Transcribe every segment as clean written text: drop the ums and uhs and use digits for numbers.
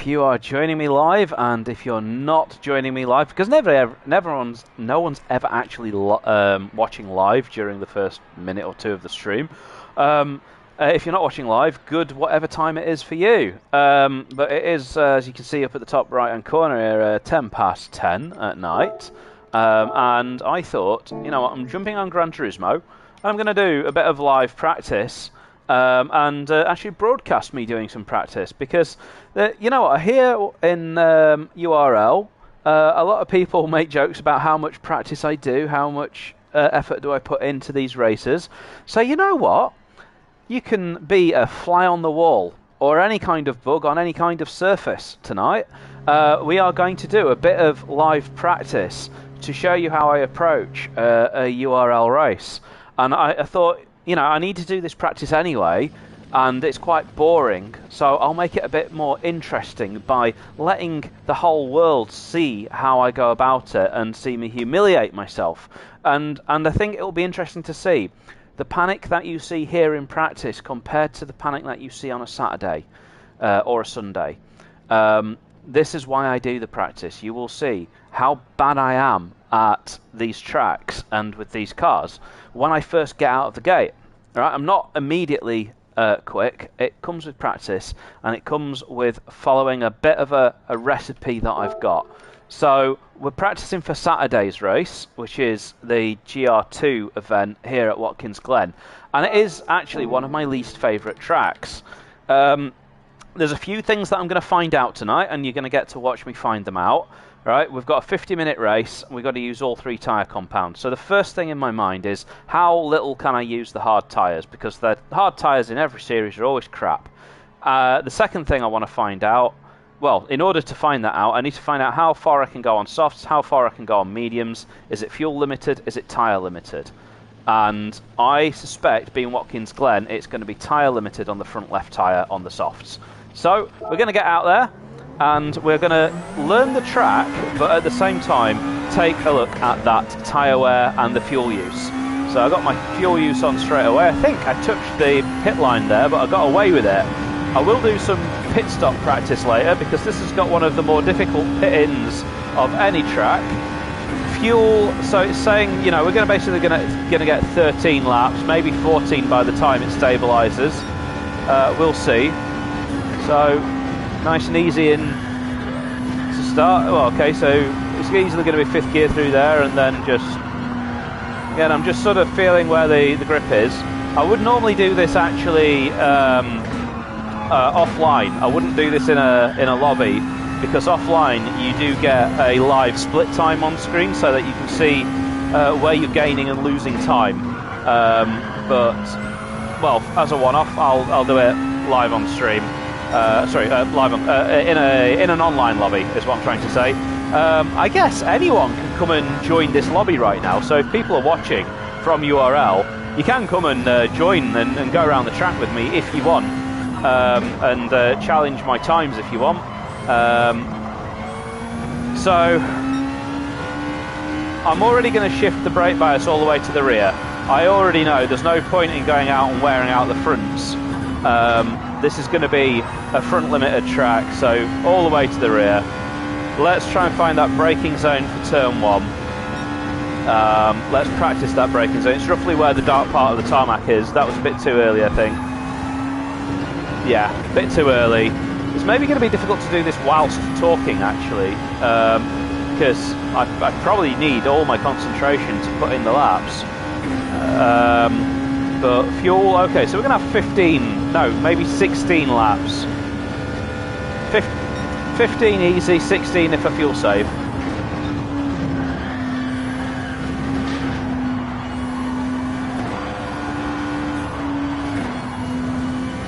if you are joining me live, and if you're not joining me live, because no one's ever actually watching live during the first minute or two of the stream. If you're not watching live, good whatever time it is for you. But it is, as you can see up at the top right-hand corner here, 10 past 10 at night. And I thought, you know what, I'm jumping on Gran Turismo, and I'm going to do a bit of live practice. And actually broadcast me doing some practice, because you know what, here in URL a lot of people make jokes about how much practice I do, how much effort do I put into these races. So you know what, you can be a fly on the wall or any kind of bug on any kind of surface tonight. We are going to do a bit of live practice to show you how I approach a URL race. And I thought, you know, I need to do this practice anyway, and it's quite boring, so I'll make it a bit more interesting by letting the whole world see how I go about it and see me humiliate myself. And I think it'll be interesting to see the panic that you see here in practice compared to the panic that you see on a Saturday or a Sunday. This is why I do the practice. You will see how bad I am at these tracks and with these cars when I first get out of the gate. Right? I'm not immediately quick. It comes with practice, and it comes with following a bit of a recipe that I've got. So we're practicing for Saturday's race, which is the GR2 event here at Watkins Glen, and it is actually one of my least favourite tracks. There's a few things that I'm going to find out tonight, and you're going to get to watch me find them out. Right, we've got a 50-minute race, and we've got to use all 3 tyre compounds. So the first thing in my mind is, how little can I use the hard tyres? Because the hard tyres in every series are always crap. The second thing I want to find out, well, in order to find that out, I need to find out how far I can go on softs, how far I can go on mediums. Is it fuel limited? Is it tyre limited? And I suspect, being Watkins Glen, it's going to be tyre limited on the front left tyre on the softs. So we're going to get out there, and we're going to learn the track, but at the same time take a look at that tyre wear and the fuel use. So I got my fuel use on straight away. I think I touched the pit line there, but I got away with it. I will do some pit stop practice later, because this has got one of the more difficult pit-ins of any track. Fuel, so it's saying, you know, we're basically going to get 13 laps, maybe 14 by the time it stabilises. We'll see. So nice and easy in to start. Well, okay, so it's easily going to be 5th gear through there, and then just, again, I'm just sort of feeling where the grip is. I would normally do this actually offline. I wouldn't do this in a lobby, because offline you do get a live split time on screen, so that you can see where you're gaining and losing time. But, well, as a one-off, I'll do it live on stream. Live on, in an online lobby is what I'm trying to say. I guess anyone can come and join this lobby right now. So if people are watching from URL, you can come and join and go around the track with me if you want, and challenge my times if you want. So I'm already going to shift the brake bias all the way to the rear. I already know there's no point in going out and wearing out the fronts. This is going to be a front limited track, so all the way to the rear. Let's try and find that braking zone for turn 1. Let's practice that braking zone. It's roughly where the dark part of the tarmac is. That was a bit too early, I think. Yeah, a bit too early. It's maybe going to be difficult to do this whilst talking, actually, because I probably need all my concentration to put in the laps. But fuel, okay, so we're going to have 15, no, maybe 16 laps. 15 easy, 16 if I fuel save.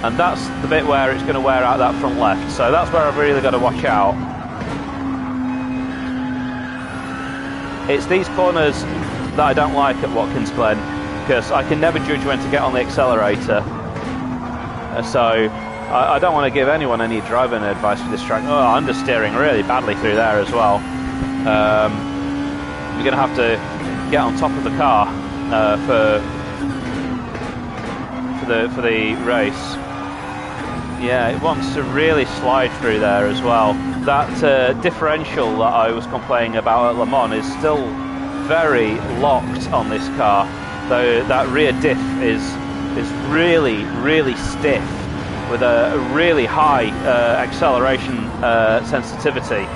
And that's the bit where it's going to wear out that front left, so that's where I've really got to watch out. It's these corners that I don't like at Watkins Glen, because I can never judge when to get on the accelerator. So I don't want to give anyone any driving advice for this track. Oh, understeering really badly through there as well. You're going to have to get on top of the car for the race. Yeah, it wants to really slide through there as well. That differential that I was complaining about at Le Mans is still very locked on this car, though that rear diff is really, really stiff with a really high acceleration sensitivity.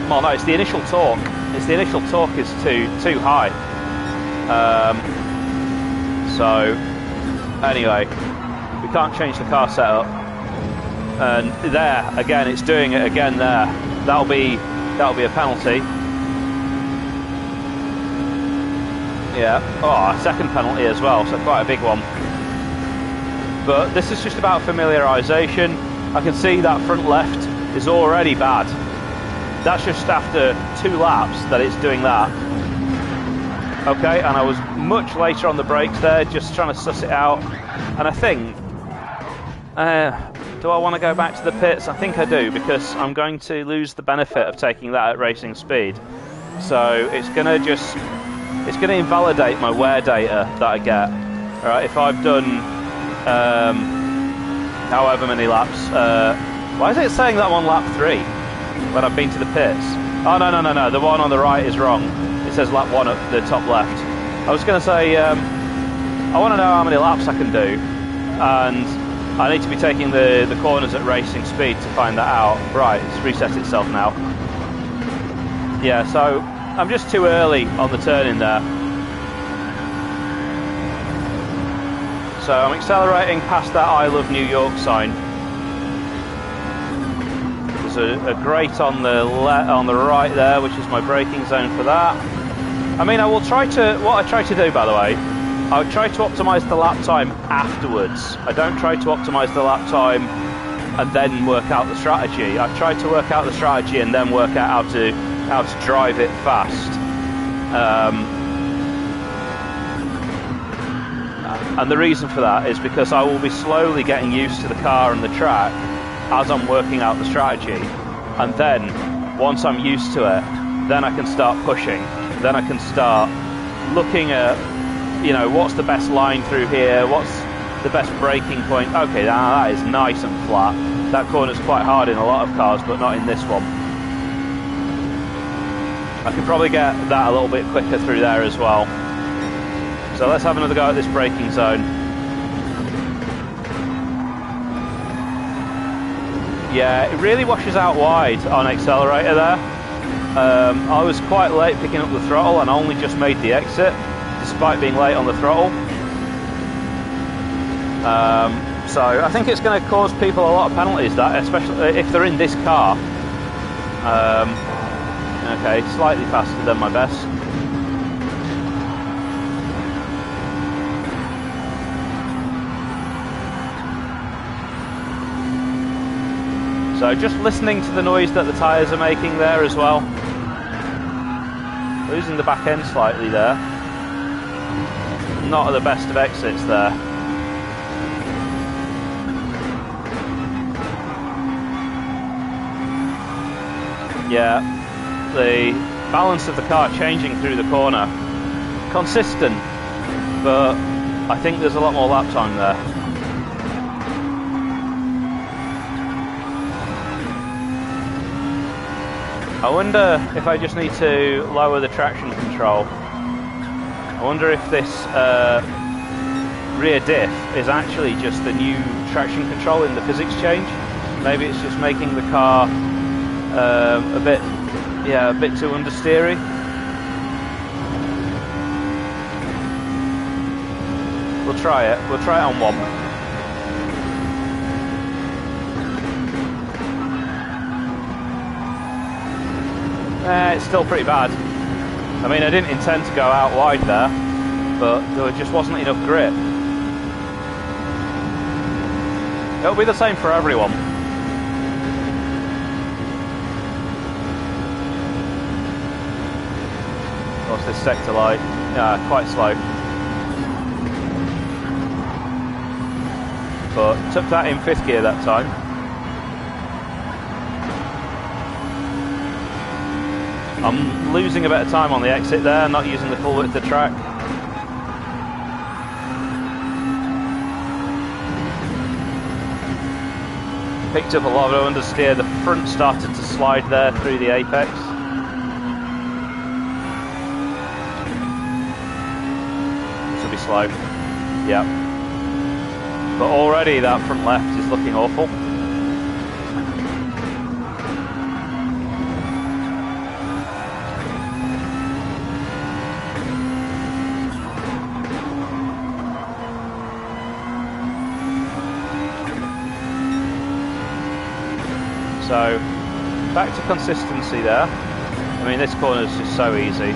Well, no, it's the initial torque. The initial torque is too high. So anyway, we can't change the car setup. And there again, it's doing it again. There, that'll be a penalty. Yeah. Oh, a second penalty as well. So quite a big one. But this is just about familiarisation. I can see that front left is already bad. That's just after 2 laps that it's doing that. Okay, and I was much later on the brakes there, just trying to suss it out. And I think, do I want to go back to the pits? I think I do, because I'm going to lose the benefit of taking that at racing speed. So it's going to invalidate my wear data that I get. All right, if I've done however many laps. Why is it saying that I'm on lap 3 when I've been to the pits? Oh, no. The one on the right is wrong. It says lap 1 at the top left. I was going to say, I want to know how many laps I can do. And I need to be taking the corners at racing speed to find that out. Right, it's reset itself now. Yeah, so I'm just too early on the turn in there. So I'm accelerating past that I Love New York sign. There's a grate on the right there, which is my braking zone for that. I mean, what I try to do, by the way, I try to optimise the lap time afterwards. I don't try to optimise the lap time and then work out the strategy. I try to work out the strategy and then work out how to drive it fast. And the reason for that is because I will be slowly getting used to the car and the track as I'm working out the strategy. And then, once I'm used to it, then I can start pushing. Then I can start looking at, what's the best line through here? What's the best braking point? Okay, that is nice and flat. That corner's quite hard in a lot of cars, but not in this one. I can probably get that a little bit quicker through there as well. So let's have another go at this braking zone. Yeah, it really washes out wide on accelerator there. I was quite late picking up the throttle and only just made the exit, despite being late on the throttle. So I think it's going to cause people a lot of penalties, that, especially if they're in this car. Okay, slightly faster than my best. So just listening to the noise that the tyres are making there as well. Losing the back end slightly there. Not at the best of exits there. Yeah, the balance of the car changing through the corner. Consistent, but I think there's a lot more lap time there. I wonder if I just need to lower the traction control. I wonder if this rear diff is actually just the new traction control in the physics change. Maybe it's just making the car a bit too understeery. We'll try it. We'll try it on one. It's still pretty bad. I mean, I didn't intend to go out wide there, but there just wasn't enough grip. It'll be the same for everyone. What's this sector like? Yeah, quite slow. But took that in 5th gear that time. I'm losing a bit of time on the exit there, not using the full width of the track. Picked up a lot of understeer. The front started to slide there through the apex. This will be slow. Yep. But already that front left is looking awful. So, back to consistency there. I mean, this corner is just so easy.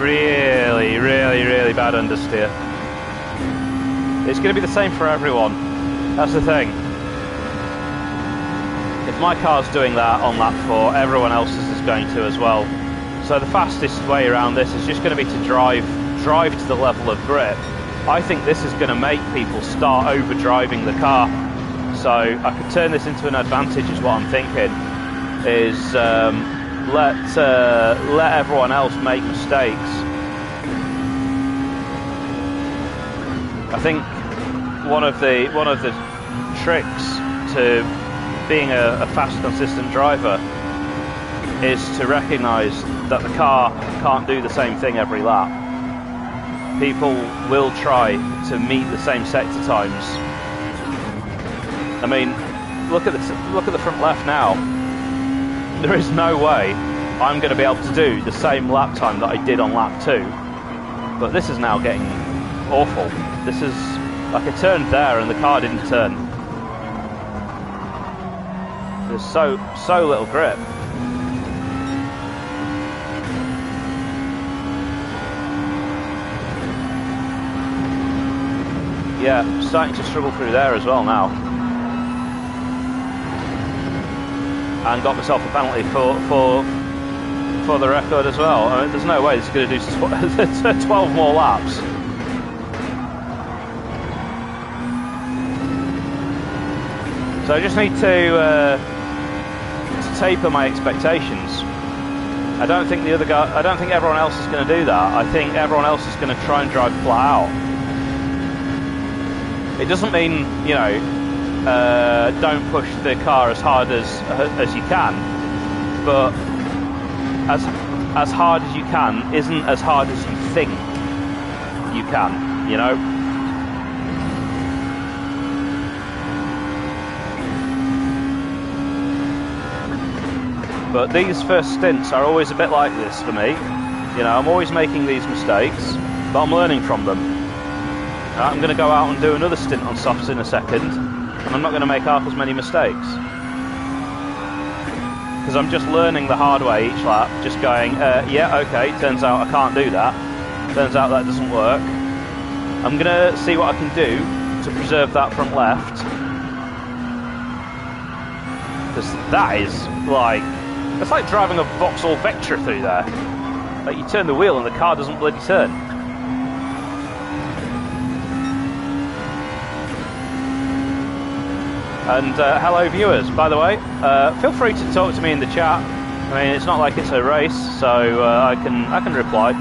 Really, really, really bad understeer. It's going to be the same for everyone. That's the thing. If my car's doing that on lap 4, everyone else's is going to as well. So the fastest way around this is just going to be to drive to the level of grip. I think this is going to make people start overdriving the car. So I could turn this into an advantage is what I'm thinking. Is let everyone else make mistakes. I think one of the tricks to being a fast, consistent driver is to recognise that the car can't do the same thing every lap. People will try to meet the same sector times. I mean, look at the front left now. There is no way I'm going to be able to do the same lap time that I did on lap 2. But this is now getting awful. This is like I turned there and the car didn't turn. There's so little grip. Yeah, starting to struggle through there as well now. And got myself a penalty for the record as well. I mean, there's no way this is going to do 12 more laps. So I just need to taper my expectations. I don't think everyone else is going to do that. I think everyone else is going to try and drive flat out. It doesn't mean, you know, don't push the car as hard as you can, but as hard as you can isn't as hard as you think you can, you know. But these first stints are always a bit like this for me. You know, I'm always making these mistakes, but I'm learning from them. I'm going to go out and do another stint on softs in a second, and I'm not going to make half as many mistakes. Because I'm just learning the hard way each lap, just going, yeah, okay, turns out I can't do that. Turns out that doesn't work. I'm going to see what I can do to preserve that front left. Because that is like... It's like driving a Vauxhall Vectra through there. Like, you turn the wheel and the car doesn't bloody turn. And hello viewers, by the way. Feel free to talk to me in the chat. I mean, it's not like it's a race, so I can reply.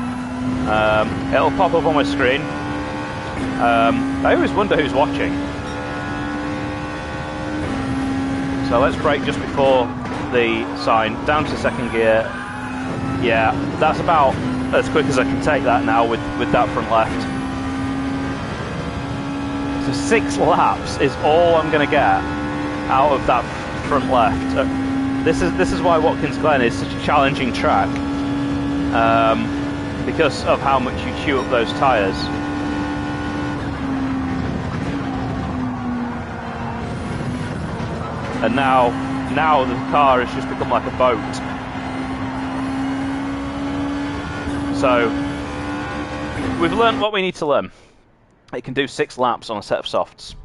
It'll pop up on my screen. I always wonder who's watching. So let's brake just before the sign, down to second gear. Yeah, that's about as quick as I can take that now with that front left. So 6 laps is all I'm going to get out of that front left. This is why Watkins Glen is such a challenging track, because of how much you chew up those tyres. And now the car has just become like a boat. So we've learned what we need to learn. It can do 6 laps on a set of softs.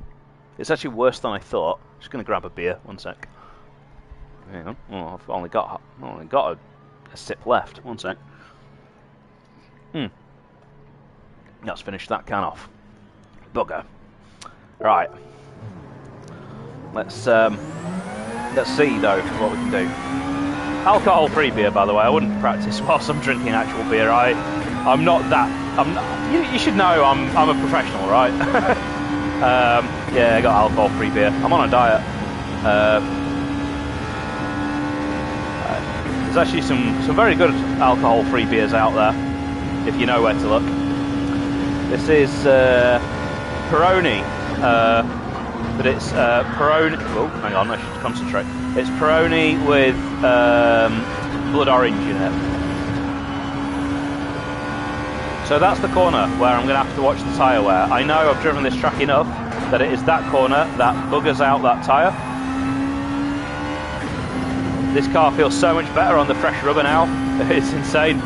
It's actually worse than I thought. Just going to grab a beer, one sec. Yeah, well, I've only got a sip left. One sec. Let's finish that can off. Bugger. Right. Let's see though what we can do. Alcohol-free beer, by the way. I wouldn't practice whilst I'm drinking actual beer. I'm not that. You should know I'm a professional, right? Yeah, I got alcohol-free beer. I'm on a diet. There's actually some very good alcohol-free beers out there, if you know where to look. This is Peroni, but it's Peroni. Oh, hang on, I should concentrate. It's Peroni with blood orange in it. So that's the corner where I'm going to have to watch the tyre wear. I know I've driven this track enough that it is that corner that buggers out that tyre. This car feels so much better on the fresh rubber now. It's insane.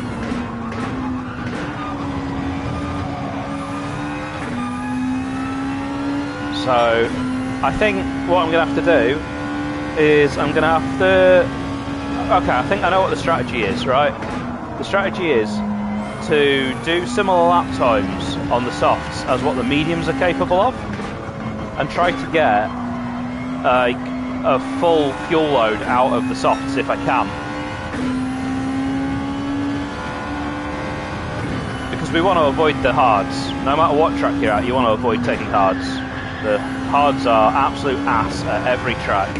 So I think what I'm going to have to do is I'm going to have to... Okay, I think I know what the strategy is, right? The strategy is to do similar lap times on the softs as what the mediums are capable of, and try to get a full fuel load out of the softs if I can. Because we want to avoid the hards. No matter what track you're at, you want to avoid taking hards. The hards are absolute ass at every track.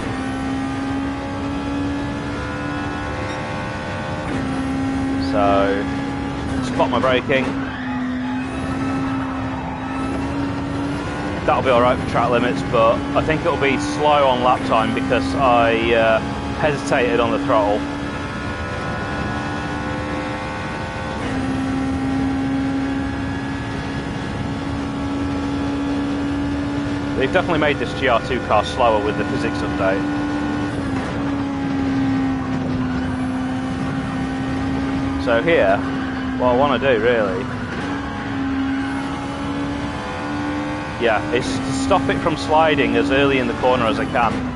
So, spot my braking. That'll be alright for track limits, but I think it'll be slow on lap time because I hesitated on the throttle. They've definitely made this GR2 car slower with the physics update. So here, what I want to do really, yeah, is to stop it from sliding as early in the corner as I can.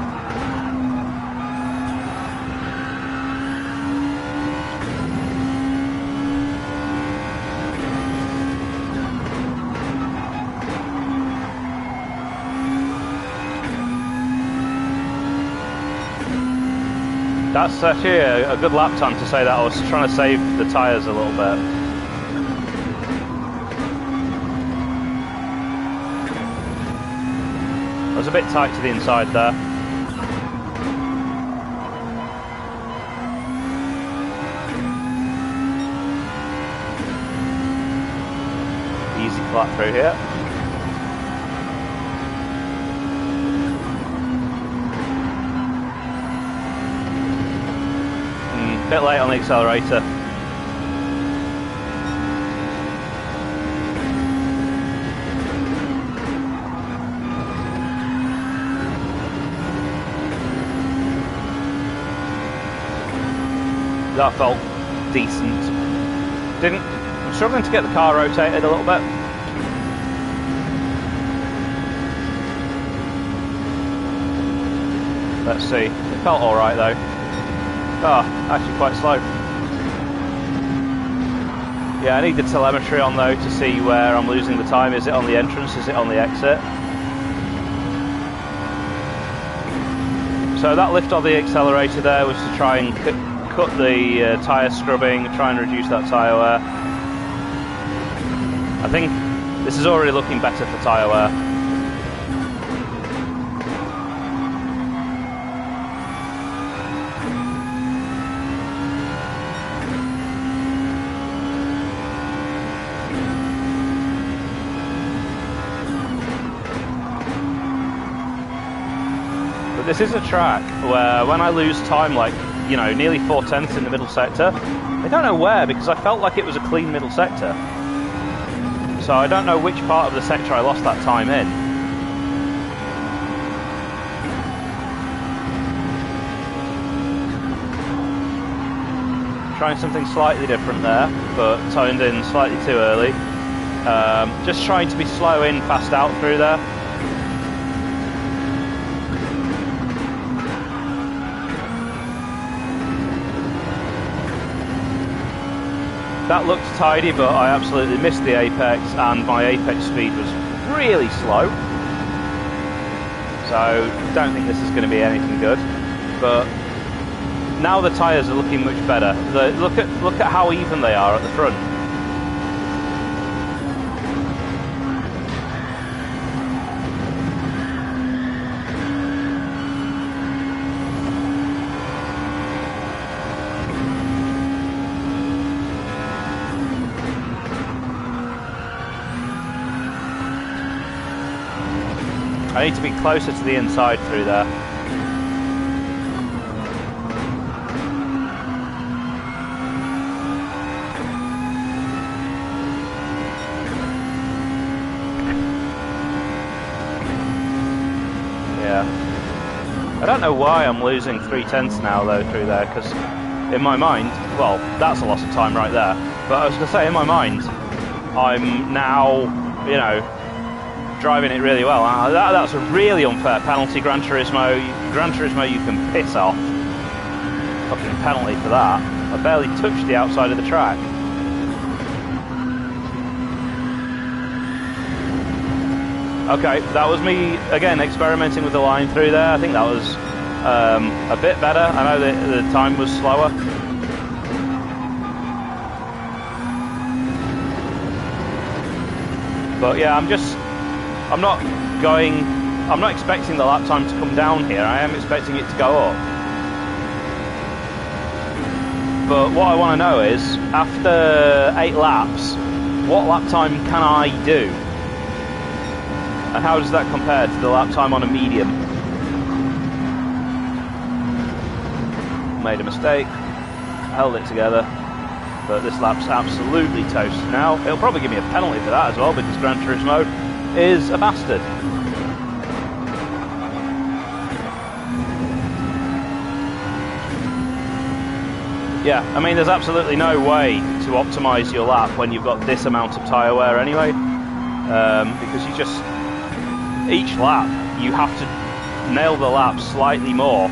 That's actually a good lap time to say that. I was trying to save the tyres a little bit. I was a bit tight to the inside there. Easy flat through here. Bit late on the accelerator. That felt decent. I'm struggling to get the car rotated a little bit. Let's see. It felt alright though. Ah, actually quite slow. Yeah, I need the telemetry on though to see where I'm losing the time. Is it on the entrance? Is it on the exit? So that lift on the accelerator there was to try and cut the tyre scrubbing, try and reduce that tyre wear. I think this is already looking better for tyre wear. This is a track where when I lose time, like, you know, nearly 4/10 in the middle sector, I don't know where, because I felt like it was a clean middle sector. So I don't know which part of the sector I lost that time in. Trying something slightly different there, but toned in slightly too early. Just trying to be slow in, fast out through there. That looked tidy, but I absolutely missed the apex, and my apex speed was really slow. so don't think this is going to be anything good. But now the tyres are looking much better. Look at how even they are at the front. I need to be closer to the inside through there. Yeah. I don't know why I'm losing 3/10 now though through there, because in my mind, well, that's a loss of time right there. But I was going to say, in my mind, I'm now, you know, driving it really well. That's a really unfair penalty, Gran Turismo. Gran Turismo, you can piss off. Fucking penalty for that. I barely touched the outside of the track. Okay, that was me, again, experimenting with the line through there. I think that was a bit better. I know that the time was slower. But yeah, I'm not expecting the lap time to come down here. I am expecting it to go up. But what I want to know is, after 8 laps, what lap time can I do? And how does that compare to the lap time on a medium? Made a mistake, held it together, but this lap's absolutely toast now. It'll probably give me a penalty for that as well, because Gran Turismo is a bastard. Yeah, I mean, there's absolutely no way to optimise your lap when you've got this amount of tyre wear anyway, because you just, each lap, you have to nail the lap slightly more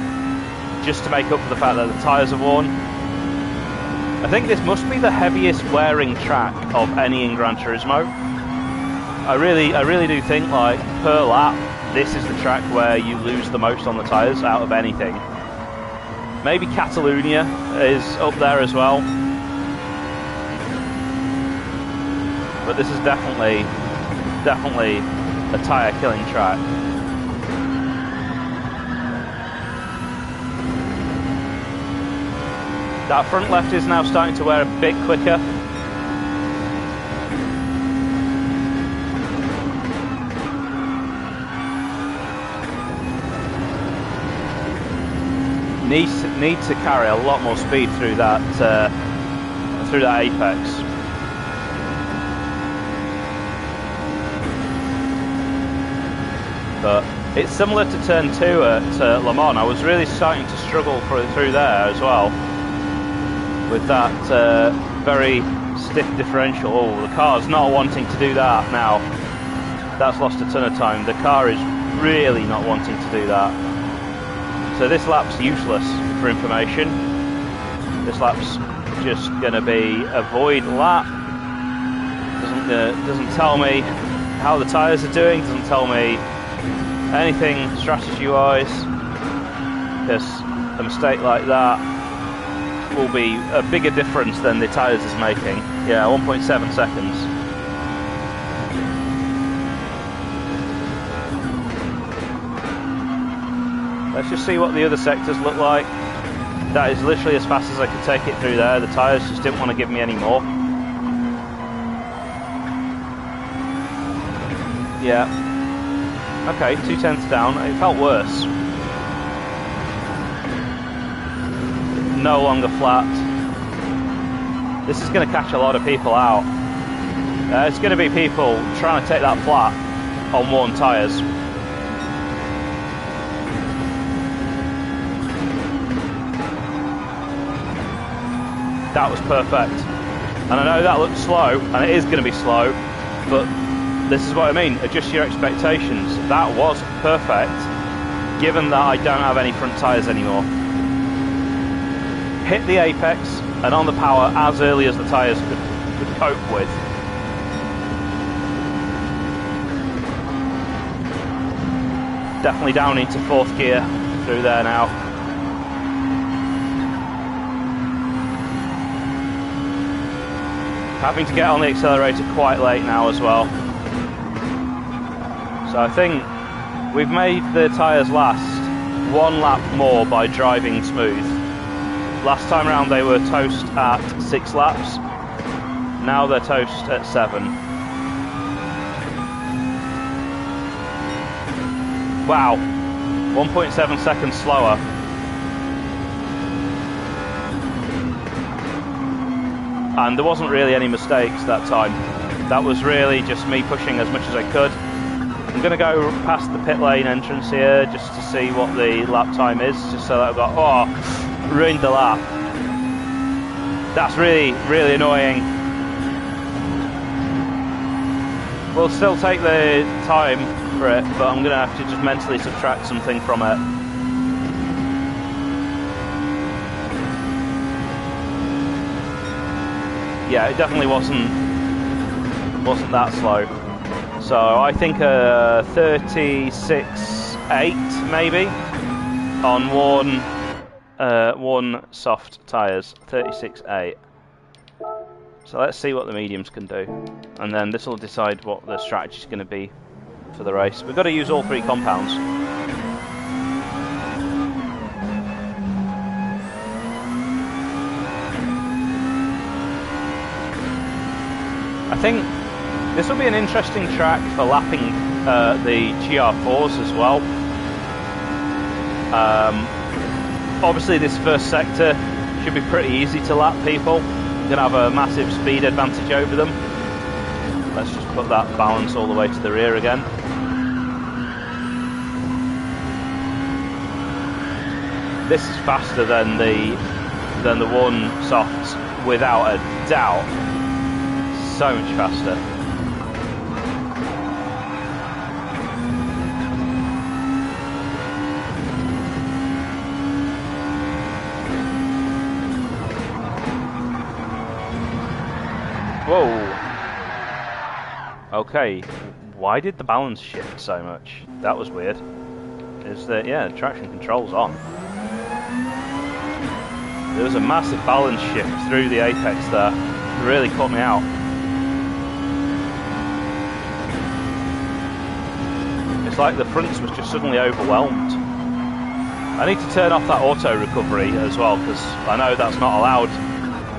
just to make up for the fact that the tyres are worn. I think this must be the heaviest wearing track of any in Gran Turismo. I really do think, like, per lap, this is the track where you lose the most on the tyres out of anything. Maybe Catalonia is up there as well. But this is definitely a tyre killing track. That front left is now starting to wear a bit quicker. Need to carry a lot more speed through that apex. But it's similar to turn 2 at Le Mans. I was really starting to struggle through there as well, with that very stiff differential. Oh, the car's not wanting to do that now. That's lost a ton of time. The car is really not wanting to do that. So this lap's useless for information. This lap's just going to be a void lap. Doesn't tell me how the tyres are doing. Doesn't tell me anything strategy-wise. Because a mistake like that will be a bigger difference than the tyres is making. Yeah, 1.7 seconds. Let's just see what the other sectors look like. That is literally as fast as I could take it through there. The tyres just didn't want to give me any more. Yeah. Okay, 2/10 down. It felt worse. No longer flat. This is going to catch a lot of people out. It's going to be people trying to take that flat on worn tyres. That was perfect. And I know that looks slow, and it is going to be slow, but this is what I mean. Adjust your expectations. That was perfect, given that I don't have any front tyres anymore. Hit the apex and on the power as early as the tyres could cope with. Definitely down into 4th gear through there now. Having to get on the accelerator quite late now as well. So I think we've made the tyres last 1 lap more by driving smooth. Last time around they were toast at 6 laps. Now they're toast at 7. Wow, 1.7 seconds slower. And there wasn't really any mistakes that time. That was really just me pushing as much as I could. I'm going to go past the pit lane entrance here just to see what the lap time is, just so that I've got, oh, ruined the lap. That's really, really annoying. We'll still take the time for it, but I'm going to have to just mentally subtract something from it. Yeah, it definitely wasn't that slow. So I think 36.8 maybe on one soft tyres. 36.8. So let's see what the mediums can do, and then this will decide what the strategy is going to be for the race. We've got to use all 3 compounds. I think this will be an interesting track for lapping the GR4s as well. Obviously this first sector should be pretty easy to lap people. You're going to have a massive speed advantage over them. Let's just put that balance all the way to the rear again. This is faster than the one softs, without a doubt. So much faster. Whoa. Okay, why did the balance shift so much? That was weird. Is that, yeah, traction control's on. There was a massive balance shift through the apex there. It really caught me out. It's like the fronts was just suddenly overwhelmed. I need to turn off that auto recovery as well, because I know that's not allowed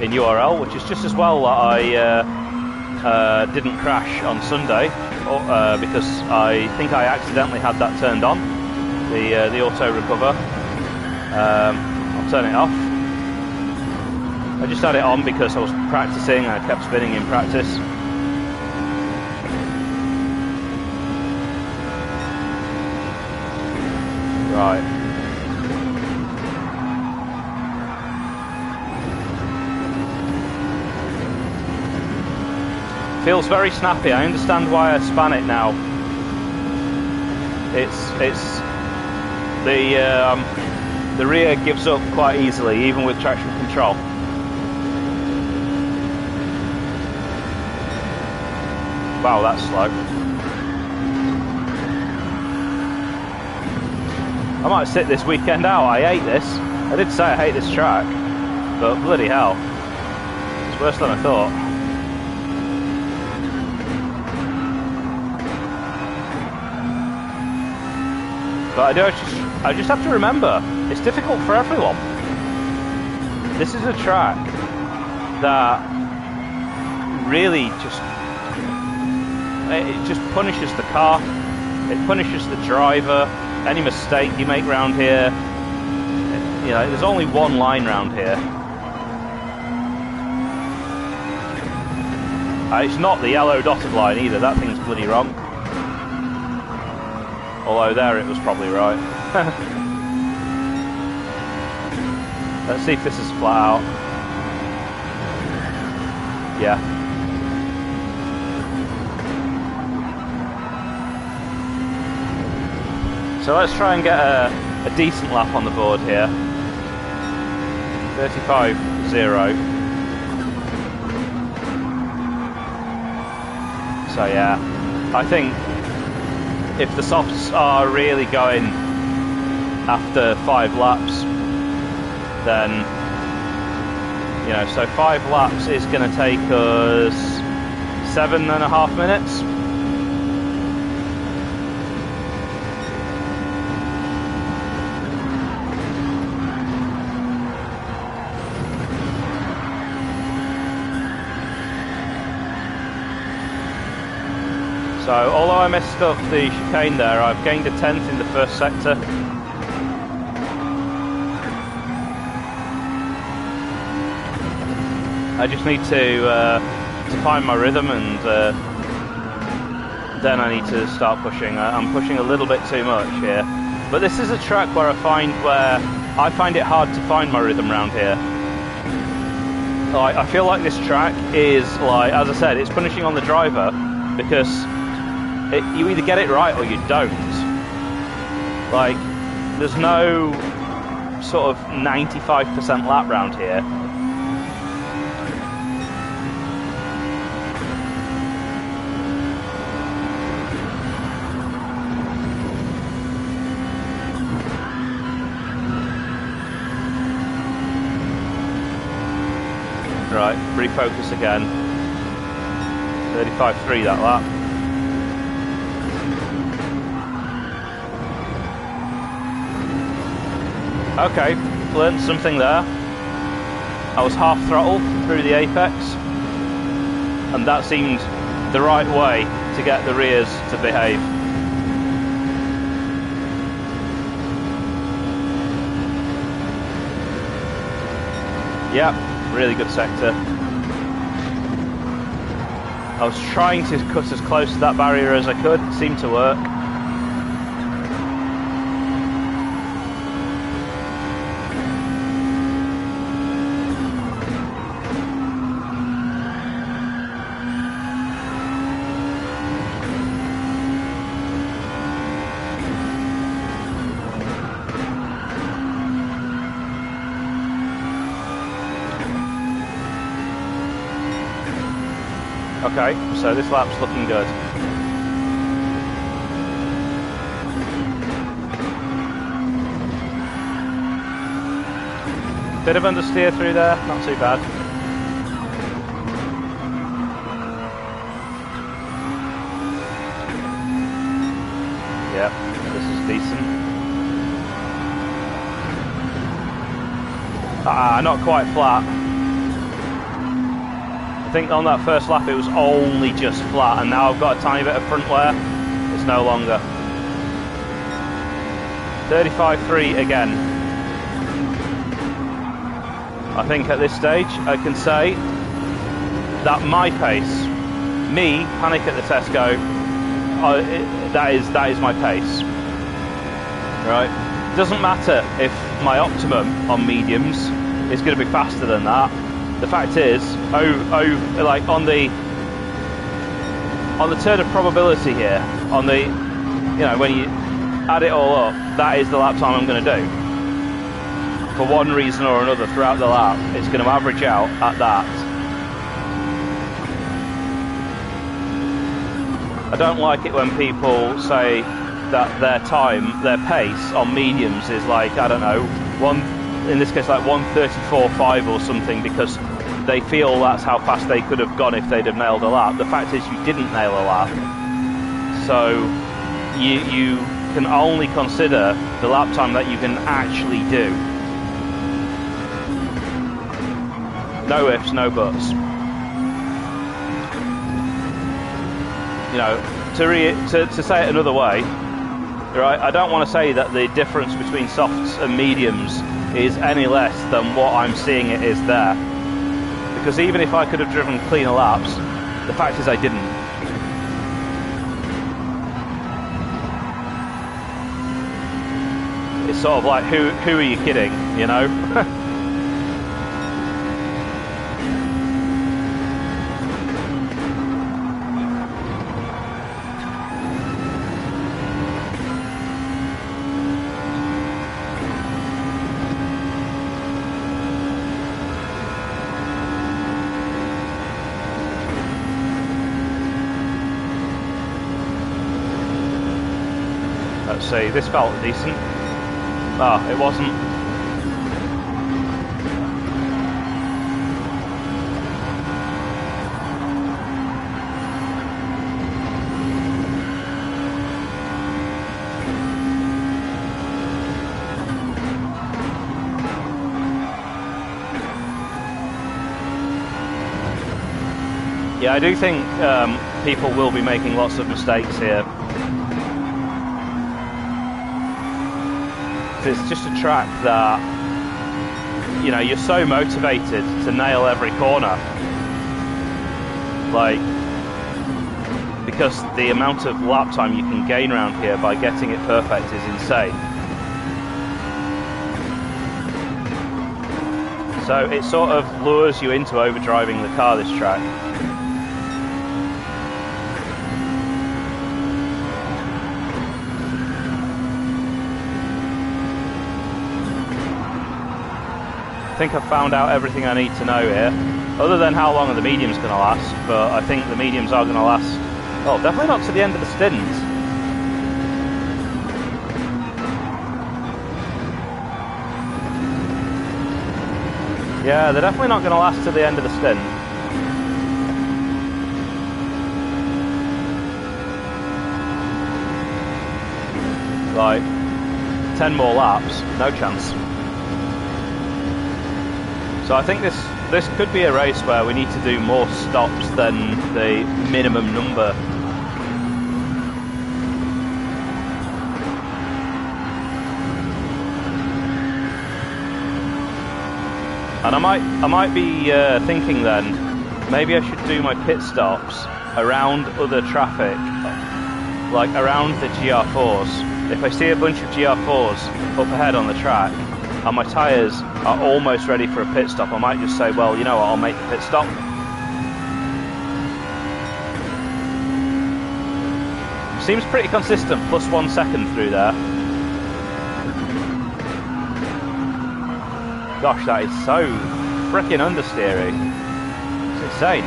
in URL, which is just as well that I didn't crash on Sunday, because I think I accidentally had that turned on, the auto recover. I'll turn it off. I just had it on because I was practicing and I kept spinning in practice. Right. Feels very snappy. I understand why I span it now. It's the rear gives up quite easily, even with traction control. Wow, that's slow. I might sit this weekend out. I hate this. I did say I hate this track, but bloody hell, it's worse than I thought. But I just have to remember, it's difficult for everyone. This is a track that really it just punishes the car, it punishes the driver. Any mistake you make round here, you know, there's only one line round here. It's not the yellow dotted line either, that thing's bloody wrong. Although there it was probably right. Let's see if this is flat out. Yeah. So let's try and get a decent lap on the board here. 35.0. So yeah, I think if the softs are really going after 5 laps, then, you know, so 5 laps is going to take us 7.5 minutes. So, although I messed up the chicane there, I've gained a 10th in the first sector. I just need to find my rhythm, and then I need to start pushing. I'm pushing a little bit too much here. But this is a track where I find it hard to find my rhythm around here. Like, I feel like this track is, like, as I said, it's punishing on the driver, because you either get it right or you don't. Like, there's no sort of 95% lap round here. Right, refocus again. 35.3 that lap. Okay, learned something there. I was half throttle through the apex, and that seemed the right way to get the rears to behave. Yep, really good sector. I was trying to cut as close to that barrier as I could, it seemed to work. Okay, so this lap's looking good. Bit of understeer through there, not too bad. Yep, this is decent. Not quite flat. I think on that first lap it was only just flat, and now I've got a tiny bit of front wear. It's no longer. 35.3 again. I think at this stage I can say that my pace, me, Panic at the Tesco, that is my pace. Right? Doesn't matter if my optimum on mediums is going to be faster than that. The fact is, like on the turn of probability here, on the, you know, when you add it all up, that is the lap time I'm going to do. For one reason or another, throughout the lap, it's going to average out at that. I don't like it when people say that their time, their pace on mediums is like, I don't know, in this case like 1:34.5 or something, because they feel that's how fast they could have gone if they'd have nailed a lap. The fact is you didn't nail a lap, so you can only consider the lap time that you can actually do. No ifs, no buts. You know, to say it another way, right, I don't want to say that the difference between softs and mediums is any less than what I'm seeing it is there. Because even if I could have driven cleaner laps, the fact is I didn't. It's sort of like, who are you kidding, you know? Let's see, this felt decent. Ah, it wasn't. Yeah, I do think people will be making lots of mistakes here. It's just a track that, you know, you're so motivated to nail every corner. Like, because the amount of lap time you can gain around here by getting it perfect is insane. So it sort of lures you into overdriving the car, this track. I think I've found out everything I need to know here, other than how long the medium's going to last, but I think the mediums are going to last, oh, definitely not to the end of the stint. Yeah, they're definitely not going to last to the end of the stint. Like, 10 more laps, no chance. So I think this could be a race where we need to do more stops than the minimum number. And I might be thinking then, maybe I should do my pit stops around other traffic, like around the GR4s. If I see a bunch of GR4s up ahead on the track, and my tyres are almost ready for a pit stop, I might just say, well, you know what, I'll make the pit stop. Seems pretty consistent, plus 1 second through there. Gosh, that is so freaking understeery. It's insane.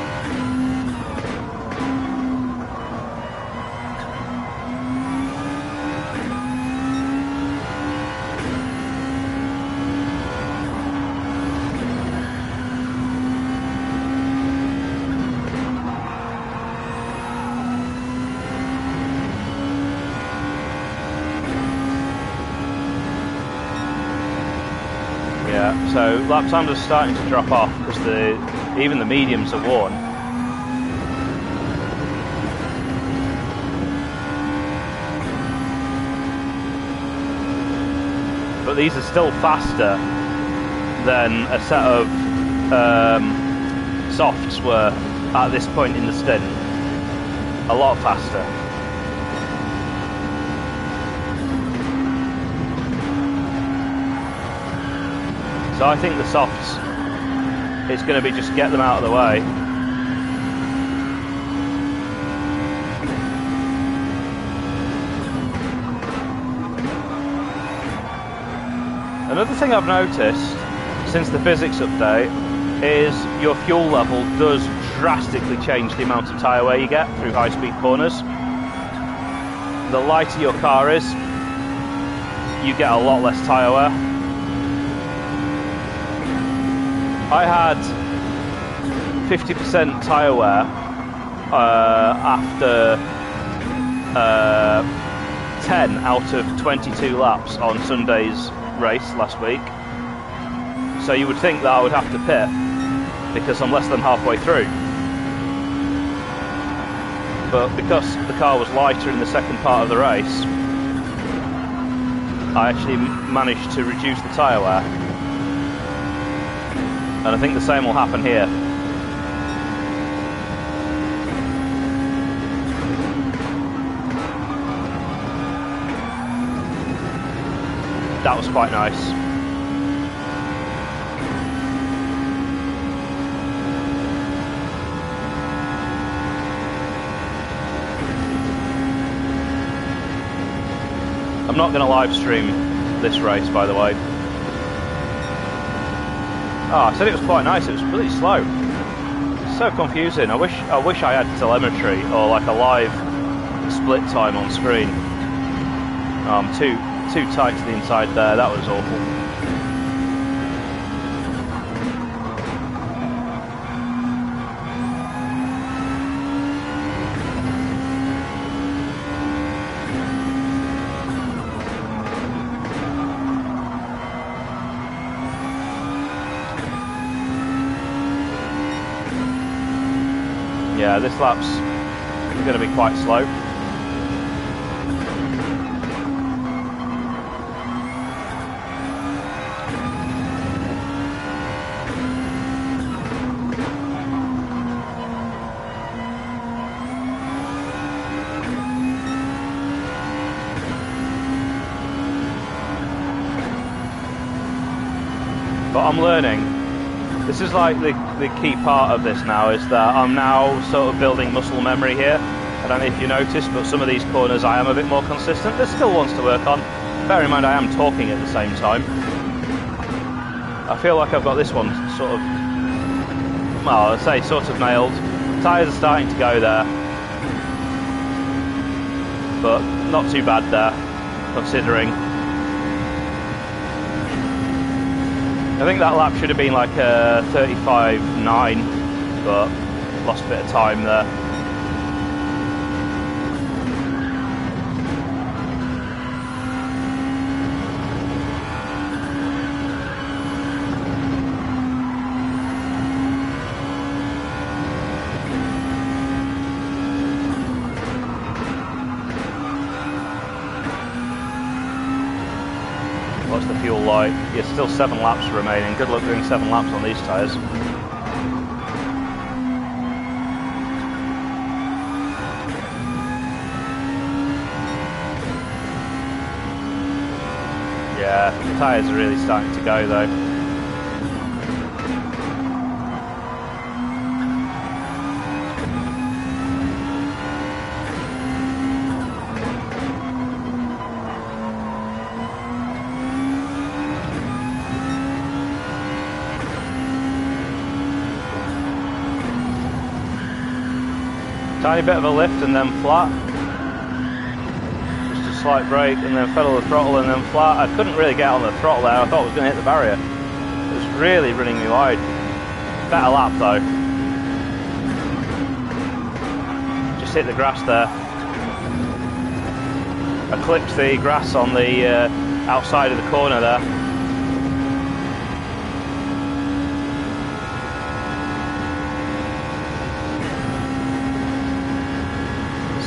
So lap times are starting to drop off because even the mediums are worn. But these are still faster than a set of softs were at this point in the stint. A lot faster. So I think the softs, it's going to be just get them out of the way. Another thing I've noticed since the physics update is your fuel level does drastically change the amount of tyre wear you get through high-speed corners. The lighter your car is, you get a lot less tyre wear. I had 50% tyre wear after 10 out of 22 laps on Sunday's race last week. So you would think that I would have to pit because I'm less than halfway through. But because the car was lighter in the second part of the race, I actually managed to reduce the tyre wear. And I think the same will happen here. That was quite nice. I'm not going to live stream this race, by the way. Oh, I said it was quite nice. It was really slow. It's so confusing. I wish I had telemetry or like a live split time on screen. I'm too tight to the inside there. That was awful. Yeah, this lap's going to be quite slow. But I'm learning. This is like the key part of this now, is that I'm now sort of building muscle memory here. I don't know if you noticed, but some of these corners I am a bit more consistent. There's still ones to work on. Bear in mind I am talking at the same time. I feel like I've got this one sort of, well, I'd say sort of nailed. Tyres are starting to go there, but not too bad there, considering. I think that lap should have been like a 35.9, but lost a bit of time there. What's the fuel like? Yeah, still 7 laps remaining. Good luck doing 7 laps on these tyres. Yeah, the tyres are really starting to go though. Tiny bit of a lift and then flat. Just a slight brake and then pedal the throttle and then flat. I couldn't really get on the throttle there. I thought I was going to hit the barrier. It was really running me wide. Better lap though. Just hit the grass there. I clipped the grass on the outside of the corner there.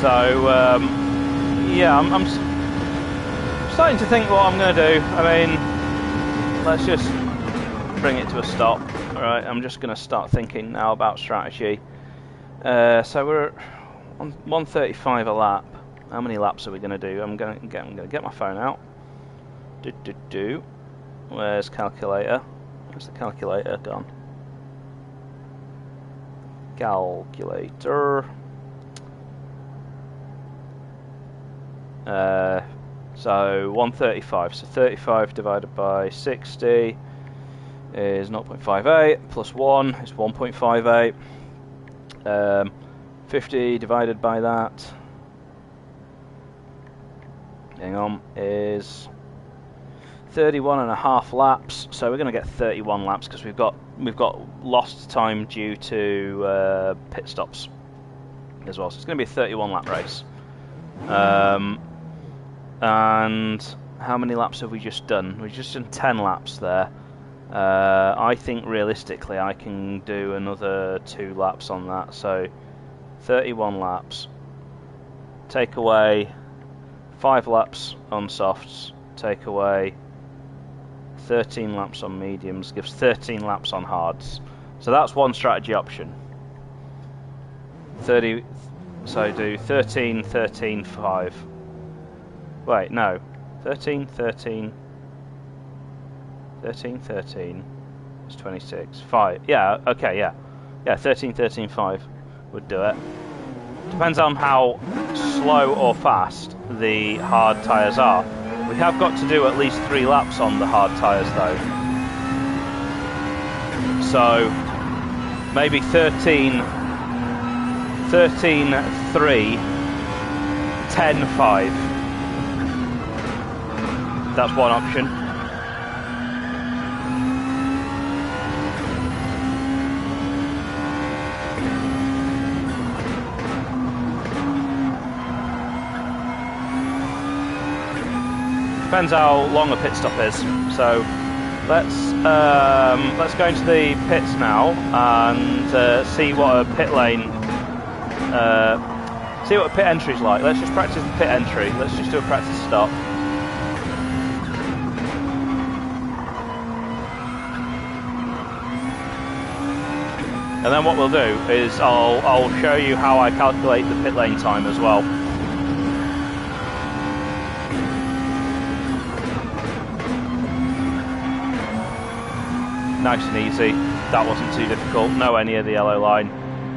So, yeah, I'm starting to think what I'm going to do. I mean, let's just bring it to a stop. Alright, I'm just going to start thinking now about strategy. So we're on 135 a lap. How many laps are we going to do? I'm going to get my phone out. Where's calculator? Where's the calculator gone? Calculator. So 135, so 35 divided by 60 is 0.58, plus 1 is 1.58, 50 divided by that, hang on, is 31.5 laps, so we're going to get 31 laps because we've got lost time due to pit stops as well, so it's going to be a 31 lap race. And how many laps have we just done? We've just done 10 laps there. I think realistically I can do another 2 laps on that, so 31 laps. Take away 5 laps on softs, take away 13 laps on mediums, gives 13 laps on hards. So that's one strategy option. So do 13, 13, 5. Wait, no. 13, 13. 13, 13. It's 26. 5. Yeah, okay, yeah. Yeah, 13, 13, 5 would do it. Depends on how slow or fast the hard tyres are. We have got to do at least 3 laps on the hard tyres though. So, maybe 13, 13, 3, 10, 5. That's one option. Depends how long a pit stop is. So let's go into the pits now and see what a pit lane, see what a pit entry is like. Let's just practice the pit entry. Let's just do a practice stop. And then what we'll do is I'll show you how I calculate the pit lane time as well. Nice and easy. That wasn't too difficult. Nowhere near the yellow line.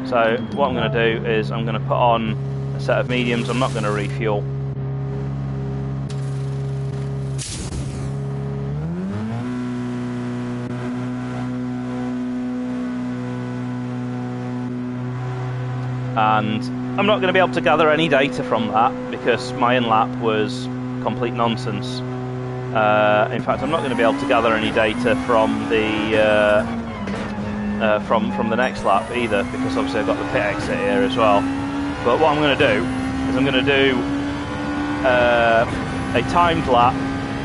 So what I'm going to do is I'm going to put on a set of mediums. I'm not going to refuel. And I'm not going to be able to gather any data from that because my in-lap was complete nonsense. In fact, I'm not going to be able to gather any data from the from the next lap either, because obviously I've got the pit exit here as well. But what I'm going to do is I'm going to do a timed lap,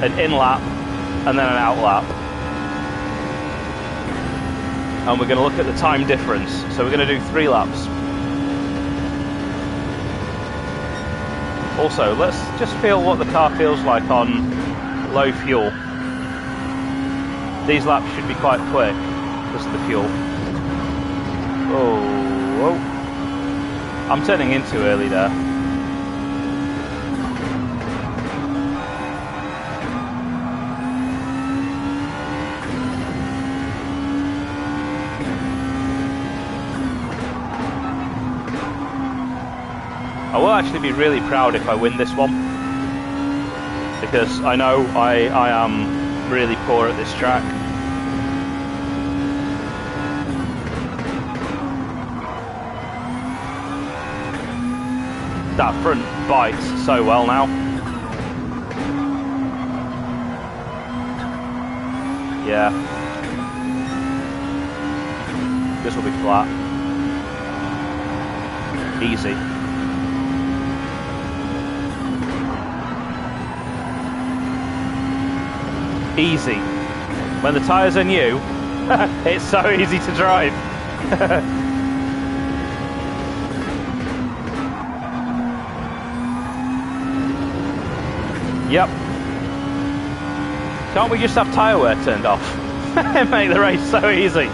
an in lap, and then an out lap. And we're going to look at the time difference. So we're going to do 3 laps. Also, let's just feel what the car feels like on low fuel. These laps should be quite quick because of the fuel. Oh, whoa. I'm turning in too early there. I will actually be really proud if I win this one, because I know I am really poor at this track. That front bites so well now. Yeah. This will be flat. Easy. Easy. When the tyres are new, it's so easy to drive. Yep. Can't we just have tyre wear turned off and make the race so easy?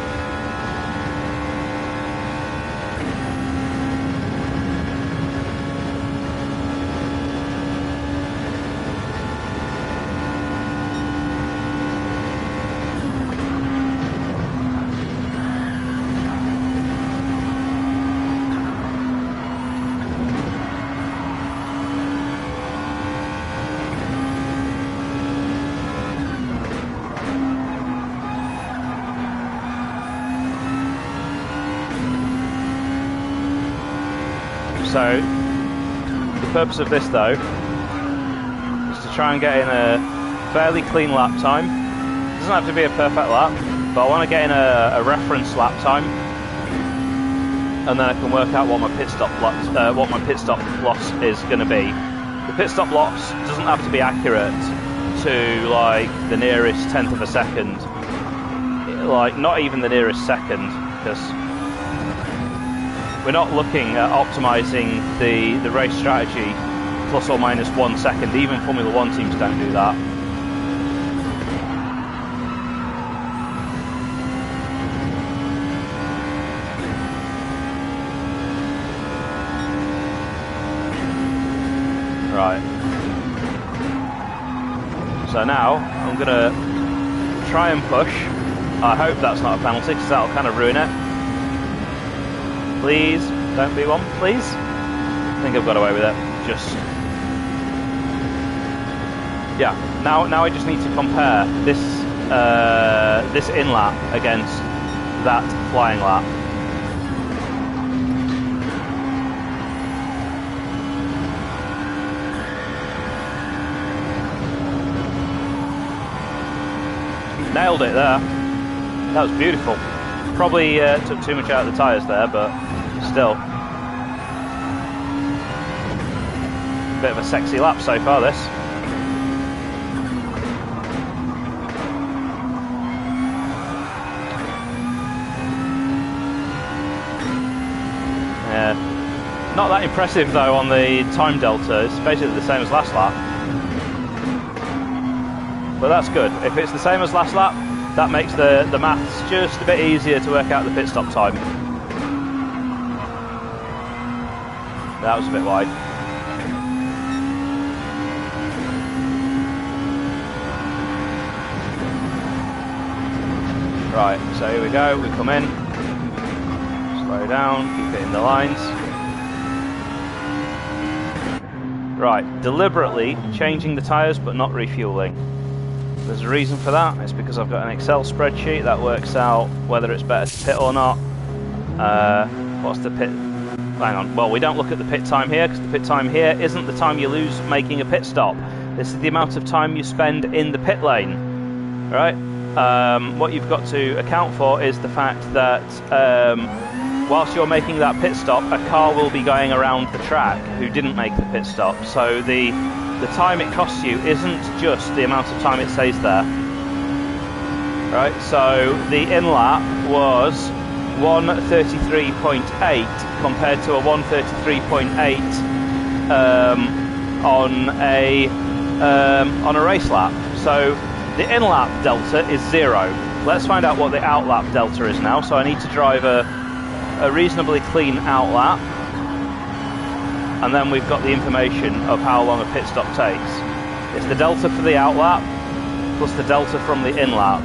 So, the purpose of this though is to try and get in a fairly clean lap time. It doesn't have to be a perfect lap, but I want to get in a reference lap time, and then I can work out what my pit stop loss is going to be. The pit stop loss doesn't have to be accurate to like the nearest tenth of a second, like not even the nearest second, because we're not looking at optimising the race strategy plus or minus 1 second. Even Formula 1 teams don't do that. Right. So now I'm going to try and push. I hope that's not a penalty, because that'll kind of ruin it. Please, don't be one, please. I think I've got away with it. Just... yeah, now I just need to compare this this in lap against that flying lap. Nailed it there. That was beautiful. Probably took too much out of the tyres there, but still. Bit of a sexy lap so far, this. Yeah. Not that impressive though on the time delta. It's basically the same as last lap. But that's good. If it's the same as last lap, that makes the maths just a bit easier to work out the pit stop time. That was a bit wide. Right, so here we go, we come in, slow down, keep hitting the lines. Right, deliberately changing the tyres but not refueling. There's a reason for that. It's because I've got an Excel spreadsheet that works out whether it's better to pit or not. What's the pit? Hang on. Well, we don't look at the pit time here because the pit time here isn't the time you lose making a pit stop. This is the amount of time you spend in the pit lane. Right? What you've got to account for is the fact that whilst you're making that pit stop, a car will be going around the track who didn't make the pit stop. So the time it costs you isn't just the amount of time it stays there. Right, so the in-lap was 1:33.8 compared to a 1:33.8 on a race lap. So the in-lap delta is 0. Let's find out what the out-lap delta is now. So I need to drive a reasonably clean out-lap. And then we've got the information of how long a pit stop takes. It's the delta for the out lap plus the delta from the in lap.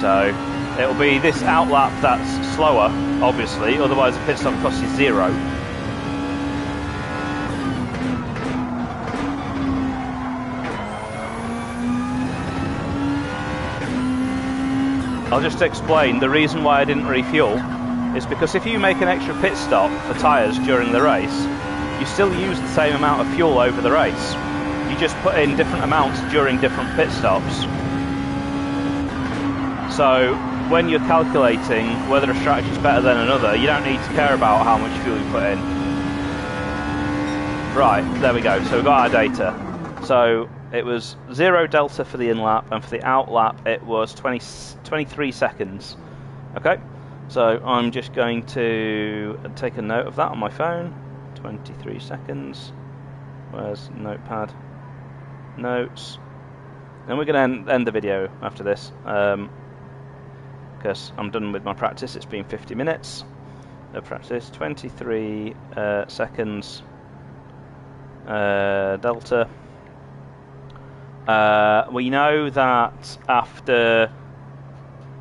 So it'll be this out lap that's slower, obviously, otherwise the pit stop costs you 0. I'll just explain the reason why I didn't refuel is because if you make an extra pit stop for tyres during the race, you still use the same amount of fuel over the race. You just put in different amounts during different pit stops. So when you're calculating whether a strategy is better than another, you don't need to care about how much fuel you put in. Right, there we go. So we've got our data. So it was 0 delta for the in-lap, and for the out-lap it was 23 seconds. Okay, so I'm just going to take a note of that on my phone. 23 seconds. Where's Notepad? Notes. And we're going to end the video after this, because I'm done with my practice. It's been 50 minutes of practice. 23 seconds delta. We know that after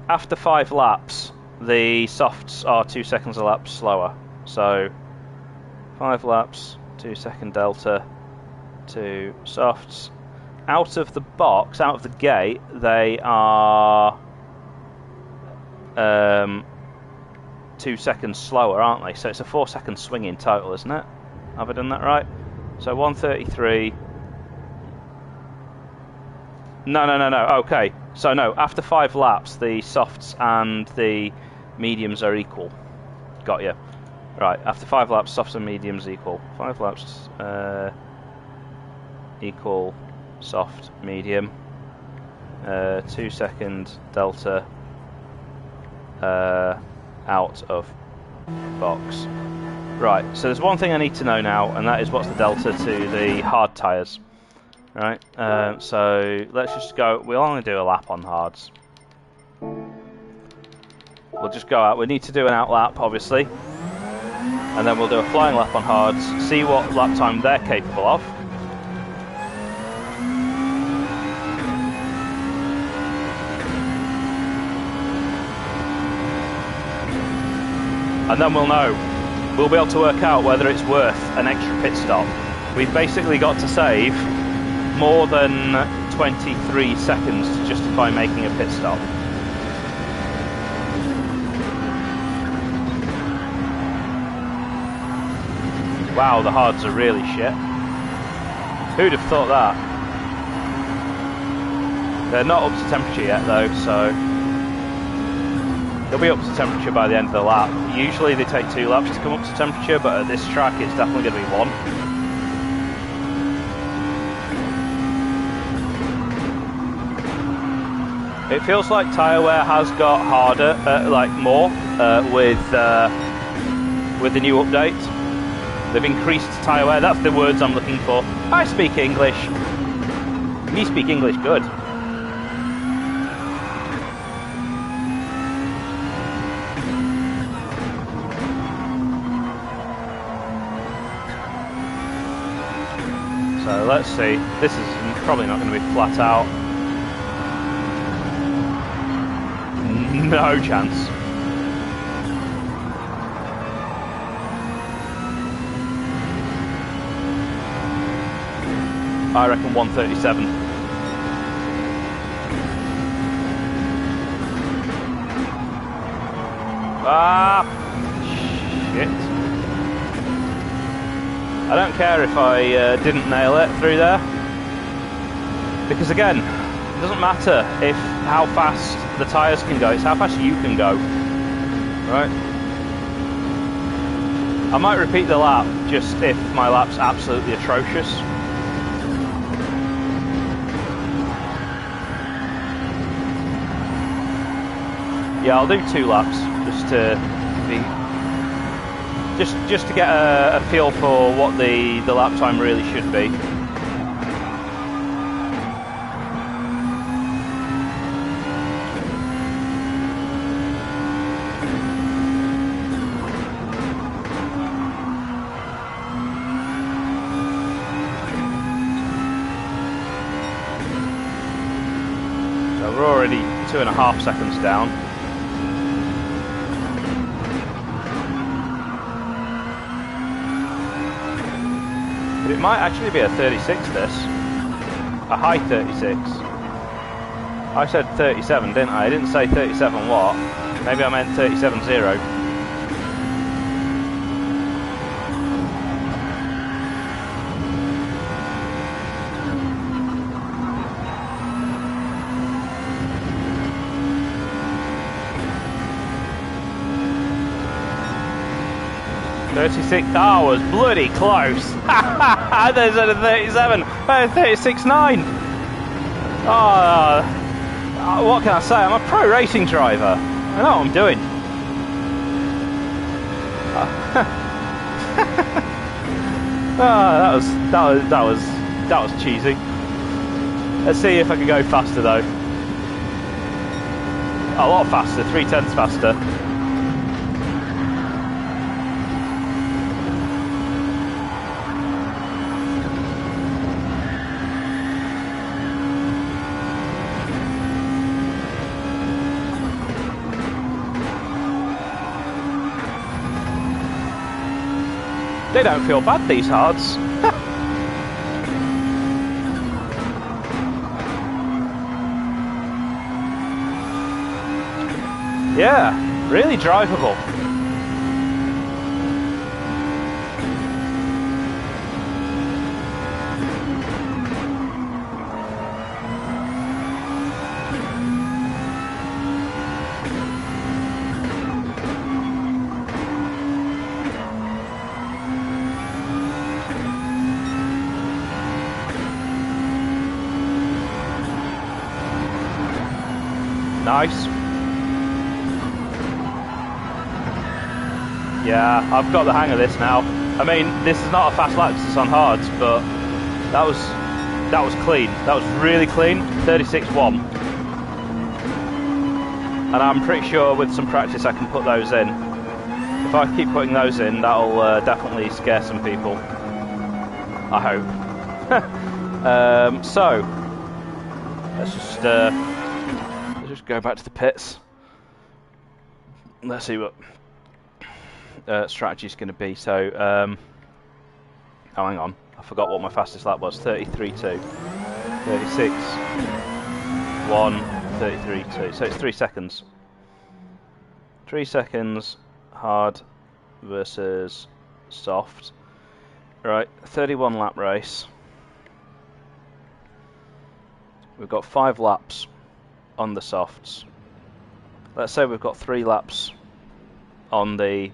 5 laps, the softs are 2 seconds a lap slower. So 5 laps, 2 second delta to softs. Out of the box, out of the gate, they are 2 seconds slower, aren't they? So it's a 4 second swing in total, isn't it? Have I done that right? So 1:33. No. Okay. So no, after 5 laps, the softs and the mediums are equal. Got you. Right. After 5 laps, softs and mediums equal. 5 laps equal soft, medium. 2 second delta out of box. Right. So there's one thing I need to know now, and that is what's the delta to the hard tyres. Right, so let's just go, we'll only do a lap on hards. We'll just go out, we need to do an out lap obviously, and then we'll do a flying lap on hards, see what lap time they're capable of. And then we'll know, we'll be able to work out whether it's worth an extra pit stop. We've basically got to save more than 23 seconds to justify making a pit stop. Wow, the hards are really shit. Who'd have thought that? They're not up to temperature yet though, so they'll be up to temperature by the end of the lap. Usually they take 2 laps to come up to temperature, but at this track it's definitely going to be 1. It feels like tyre wear has got harder, like more, with the new update. They've increased tyre wear. That's the words I'm looking for. I speak English. You speak English good. So let's see. This is probably not going to be flat out. No chance. I reckon 137. Ah, shit. I don't care if I didn't nail it through there, because again, it doesn't matter if how fast the tyres can go, it's how fast you can go, right? I might repeat the lap just if my lap's absolutely atrocious. Yeah, I'll do 2 laps just to be, just to get a feel for what the lap time really should be. So we're already 2.5 seconds down. But it might actually be a 36 this. A high 36. I said 37, didn't I? I didn't say 37 what? Maybe I meant 37.0. I was bloody close. There's a 37. 36.9. Oh, what can I say? I'm a pro racing driver. I know what I'm doing. Oh, that was cheesy. Let's see if I can go faster though. A lot faster. 3/10 faster. They don't feel bad, these hards. Yeah, really drivable. Nice. Yeah, I've got the hang of this now. I mean, this is not a fast lap, it's on hards, but that was clean. That was really clean. 36.1. And I'm pretty sure with some practice I can put those in. If I keep putting those in, that'll definitely scare some people. I hope. So let's just go back to the pits. Let's see what strategy is going to be. So, oh, hang on, I forgot what my fastest lap was. 33.2, 36.1, 33.2. So it's 3 seconds. 3 seconds hard versus soft. Right, 31 lap race. We've got 5 laps on the softs. Let's say we've got 3 laps on the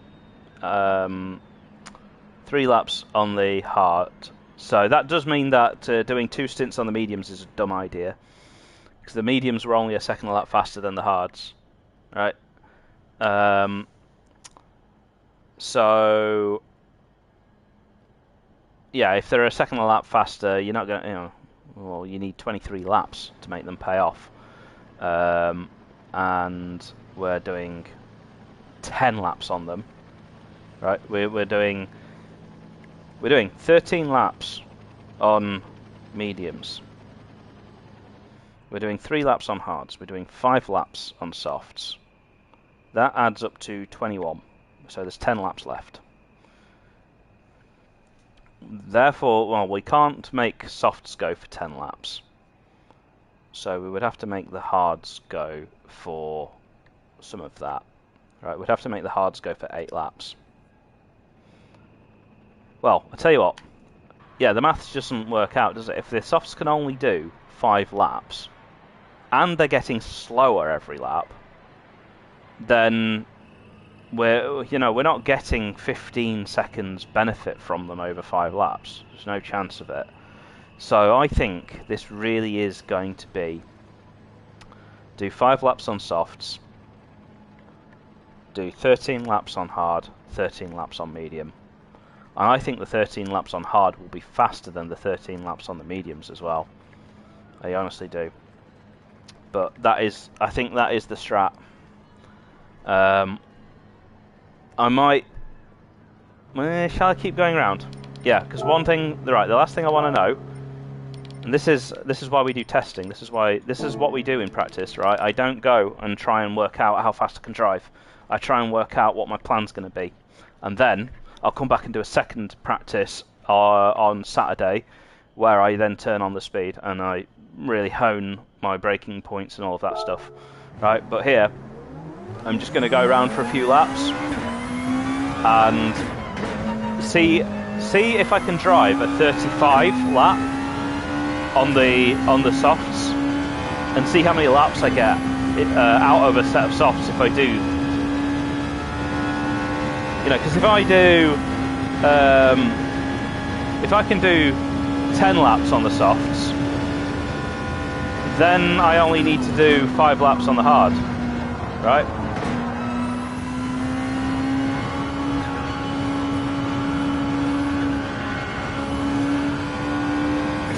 3 laps on the hard. So that does mean that doing 2 stints on the mediums is a dumb idea, because the mediums were only a second a lap faster than the hards, right? So yeah, if they're a second a lap faster, you're not going to, well, you need 23 laps to make them pay off. And we're doing 10 laps on them, right? We're doing 13 laps on mediums. We're doing 3 laps on hards. We're doing 5 laps on softs. That adds up to 21. So there's 10 laps left. Therefore, well, we can't make softs go for 10 laps. So we would have to make the hards go for some of that. Right, we'd have to make the hards go for 8 laps. Well, I'll tell you what. Yeah, the maths just doesn't work out, does it? If the softs can only do 5 laps, and they're getting slower every lap, then we're not getting 15 seconds benefit from them over 5 laps. There's no chance of it. So I think this really is going to be do 5 laps on softs, do 13 laps on hard, 13 laps on medium. And I think the 13 laps on hard will be faster than the 13 laps on the mediums as well. I honestly do. But I think that is the strat. I might... shall I keep going around? Yeah, because one thing... Right, the last thing I want to know... And this is why we do testing. This is what we do in practice, right? I don't go and try and work out how fast I can drive. I try and work out what my plan's going to be. And then I'll come back and do a second practice on Saturday, where I then turn on the speed and I really hone my braking points and all of that stuff, right? But here, I'm just going to go around for a few laps and see if I can drive a 35 lap on the softs, and see how many laps I get out of a set of softs if I do. Because if I do, if I can do 10 laps on the softs, then I only need to do 5 laps on the hard, right?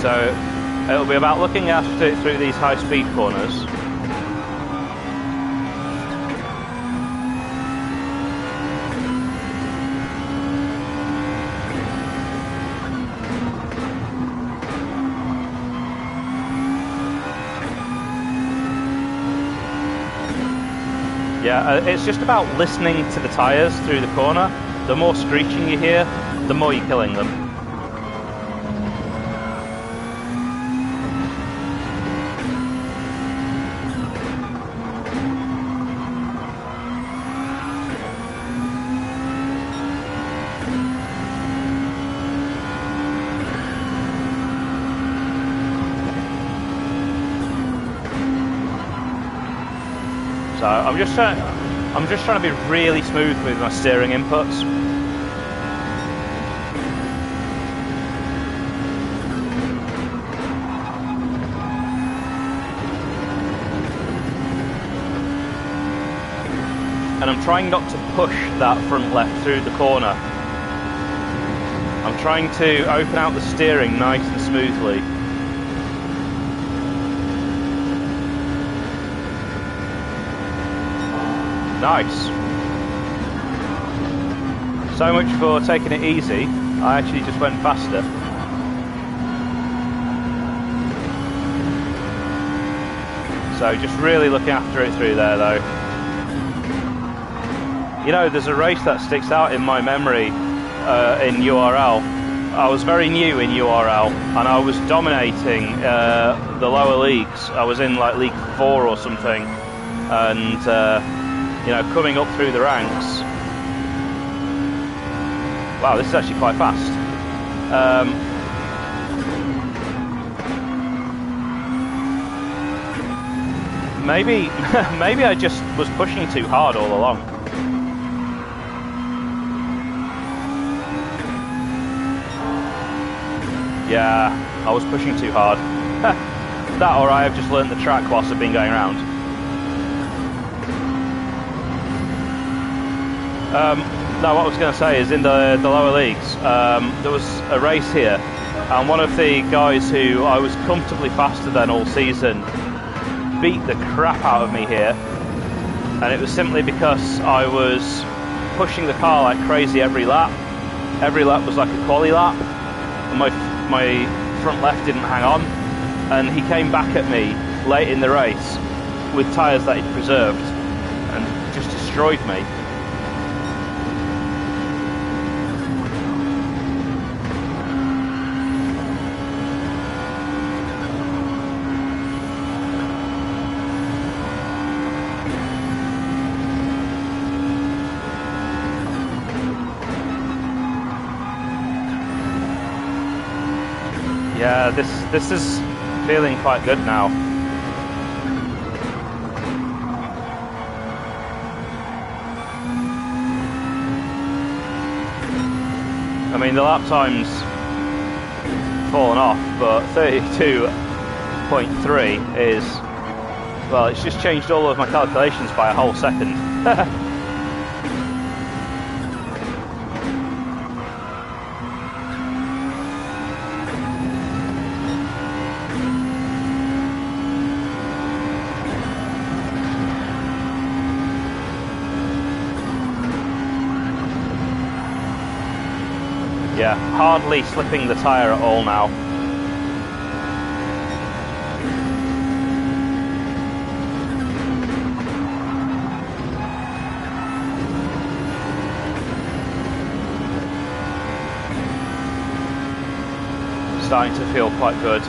So it'll be about looking after it through these high-speed corners. Yeah, it's just about listening to the tyres through the corner. The more screeching you hear, the more you're killing them. So I'm just trying to be really smooth with my steering inputs. And I'm trying not to push that front left through the corner. I'm trying to open out the steering nice and smoothly. Nice. So much for taking it easy. I actually just went faster. So just really looking after it through there though. There's a race that sticks out in my memory in URL. I was very new in URL and I was dominating the lower leagues. I was in like League 4 or something, and coming up through the ranks. Wow, this is actually quite fast. Maybe maybe I just was pushing too hard all along. Yeah, I was pushing too hard. That or I have just learnt the track whilst I've been going around. No, what I was going to say is in the lower leagues, there was a race here, and one of the guys who I was comfortably faster than all season beat the crap out of me here, and it was simply because I was pushing the car like crazy every lap. Every lap was like a quali lap, and my front left didn't hang on, and he came back at me late in the race with tyres that he'd preserved and just destroyed me. Yeah, this is feeling quite good now. I mean, the lap time's fallen off, but 32.3 is, well, it's just changed all of my calculations by a whole second. Yeah, hardly slipping the tyre at all now. Starting to feel quite good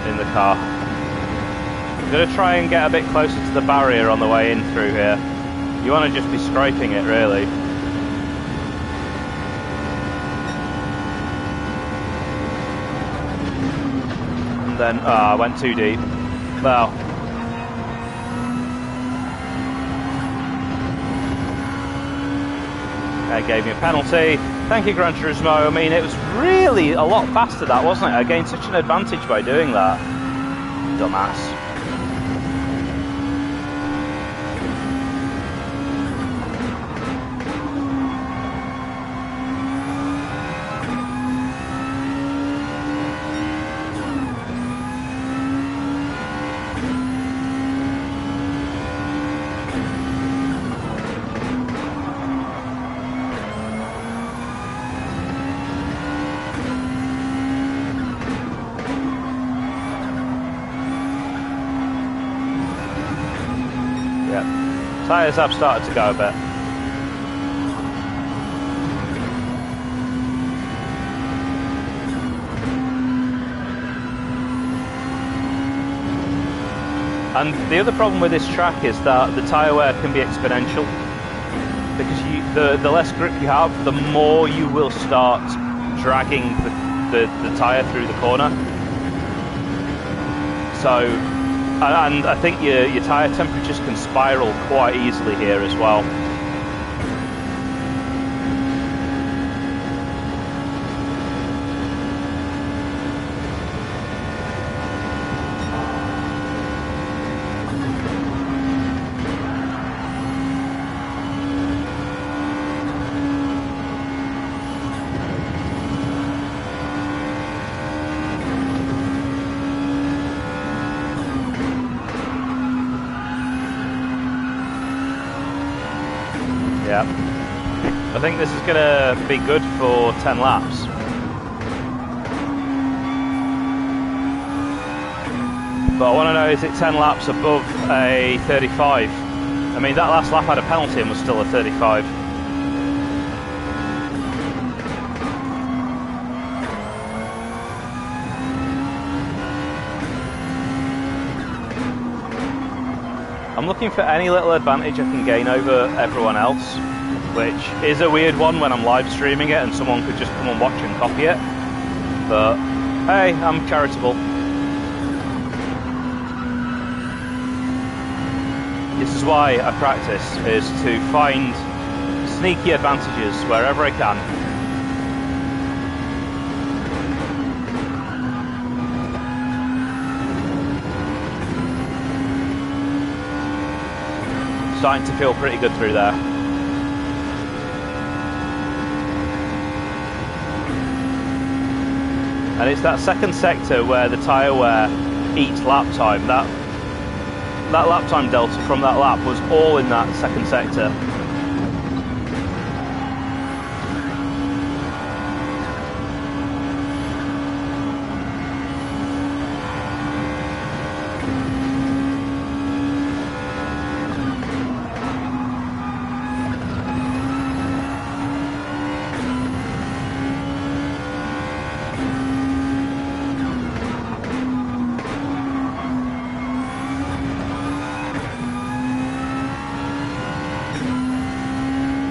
in the car. I'm going to try and get a bit closer to the barrier on the way in through here. You want to just be scraping it, really. Then I went too deep. Well, that gave me a penalty. Thank you, Gran Turismo. I mean, it was really a lot faster, that, wasn't it? I gained such an advantage by doing that. Dumbass. Tyres have started to go a bit. And the other problem with this track is that the tyre wear can be exponential, because the less grip you have, the more you will start dragging the tyre through the corner. So, and I think your tyre temperatures can spiral quite easily here as well. Yeah, I think this is going to be good for 10 laps. But I want to know, is it 10 laps above a 35? I mean, that last lap had a penalty and was still a 35. I'm looking for any little advantage I can gain over everyone else, which is a weird one when I'm live streaming it and someone could just come and watch and copy it. But hey, I'm charitable. This is why I practice, is to find sneaky advantages wherever I can. Starting to feel pretty good through there. And it's that second sector where the tyre wear eats lap time. That lap time delta from that lap was all in that second sector.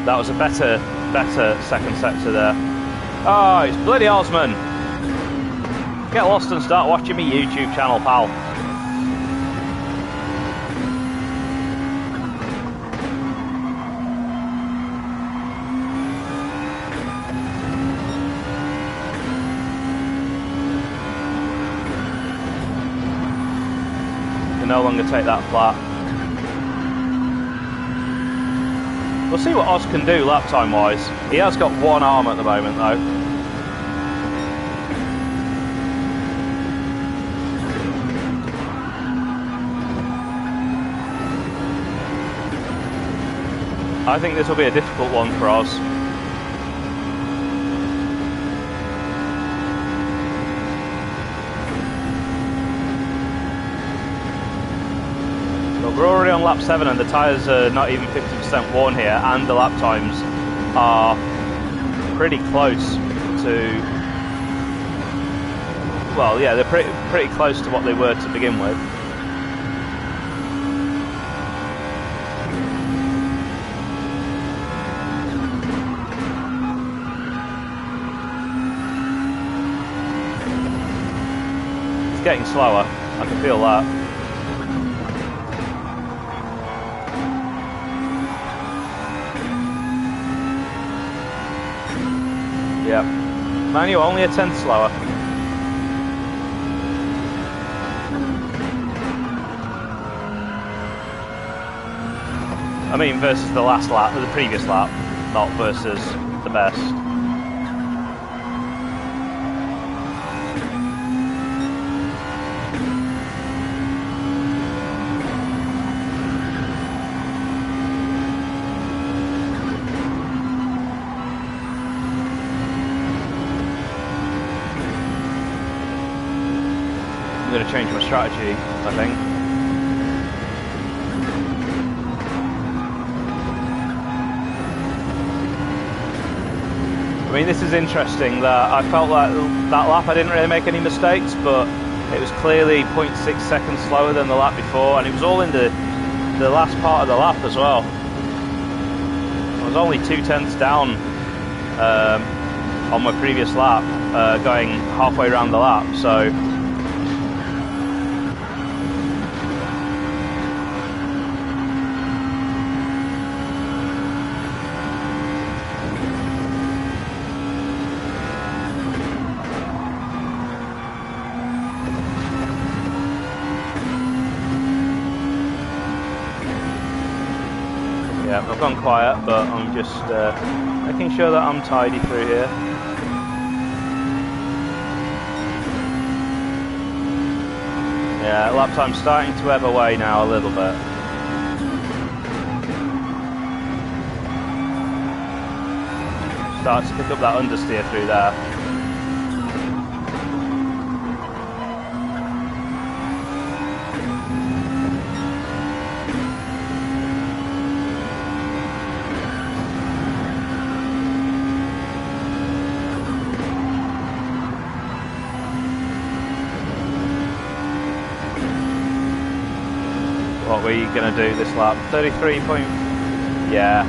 That was a better second sector there. Oh, it's bloody Osman. Get lost and start watching my YouTube channel, pal. You can no longer take that flat. We'll see what Oz can do lap time wise. He has got one arm at the moment though. I think this will be a difficult one for Oz. We're already on lap 7 and the tyres are not even 50% worn here, and the lap times are pretty close to, well, yeah, they're pretty close to what they were to begin with. It's getting slower, I can feel that. Yeah, Manuel only a tenth slower. I mean versus the last lap, the previous lap, not versus the best. I'm going to change my strategy, I think. I mean, this is interesting that I felt like that lap I didn't really make any mistakes, but it was clearly 0.6 seconds slower than the lap before, and it was all in the last part of the lap as well. I was only 0.2 down on my previous lap, going halfway around the lap, so yeah, I've gone quiet, but I'm just making sure that I'm tidy through here. Yeah, lap time's starting to ebb away now a little bit. Start to pick up that understeer through there. What were you going to do this lap? 33 point... Yeah.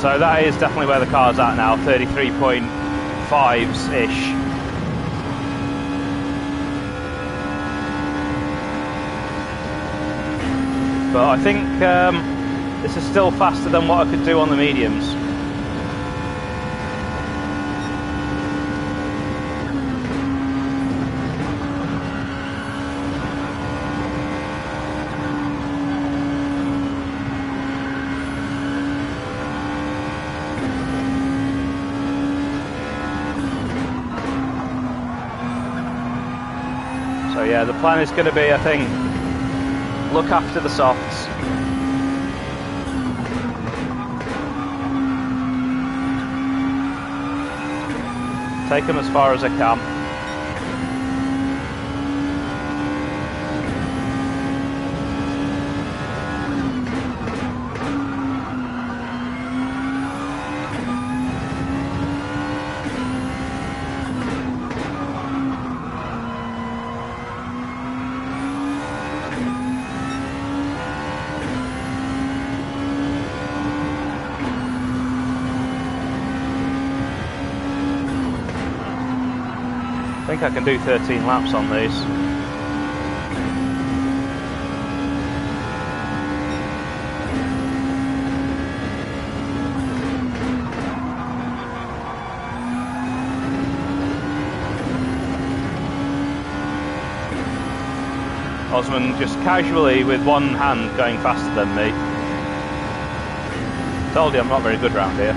So that is definitely where the car's at now, 33.5s-ish. But I think this is still faster than what I could do on the mediums. So yeah, the plan is going to be, I think, look after the softs. Take them as far as I can. I think I can do 13 laps on these. Osman just casually with one hand going faster than me. Told you I'm not very good round here.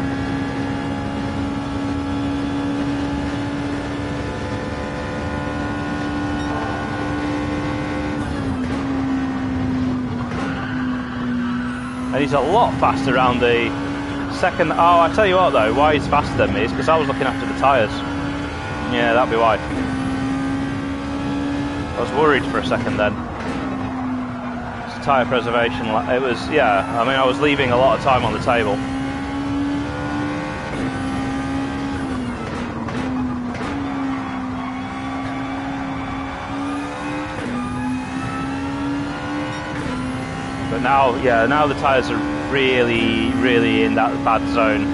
And he's a lot faster around the second. Oh, I tell you what though, why he's faster than me is because I was looking after the tyres. Yeah, that'd be why. I was worried for a second then. It's tyre preservation. It was, yeah, I mean, I was leaving a lot of time on the table. But now, yeah, now the tyres are really, really in that bad zone.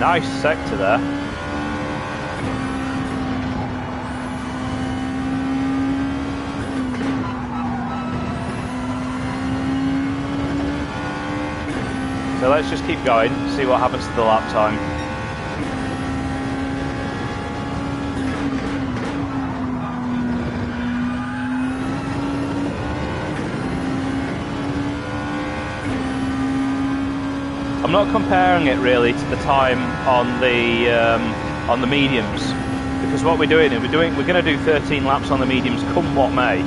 Nice sector there. So let's just keep going, see what happens to the lap time. I'm not comparing it really to the time on the mediums, because what we're doing is we're going to do 13 laps on the mediums, come what may.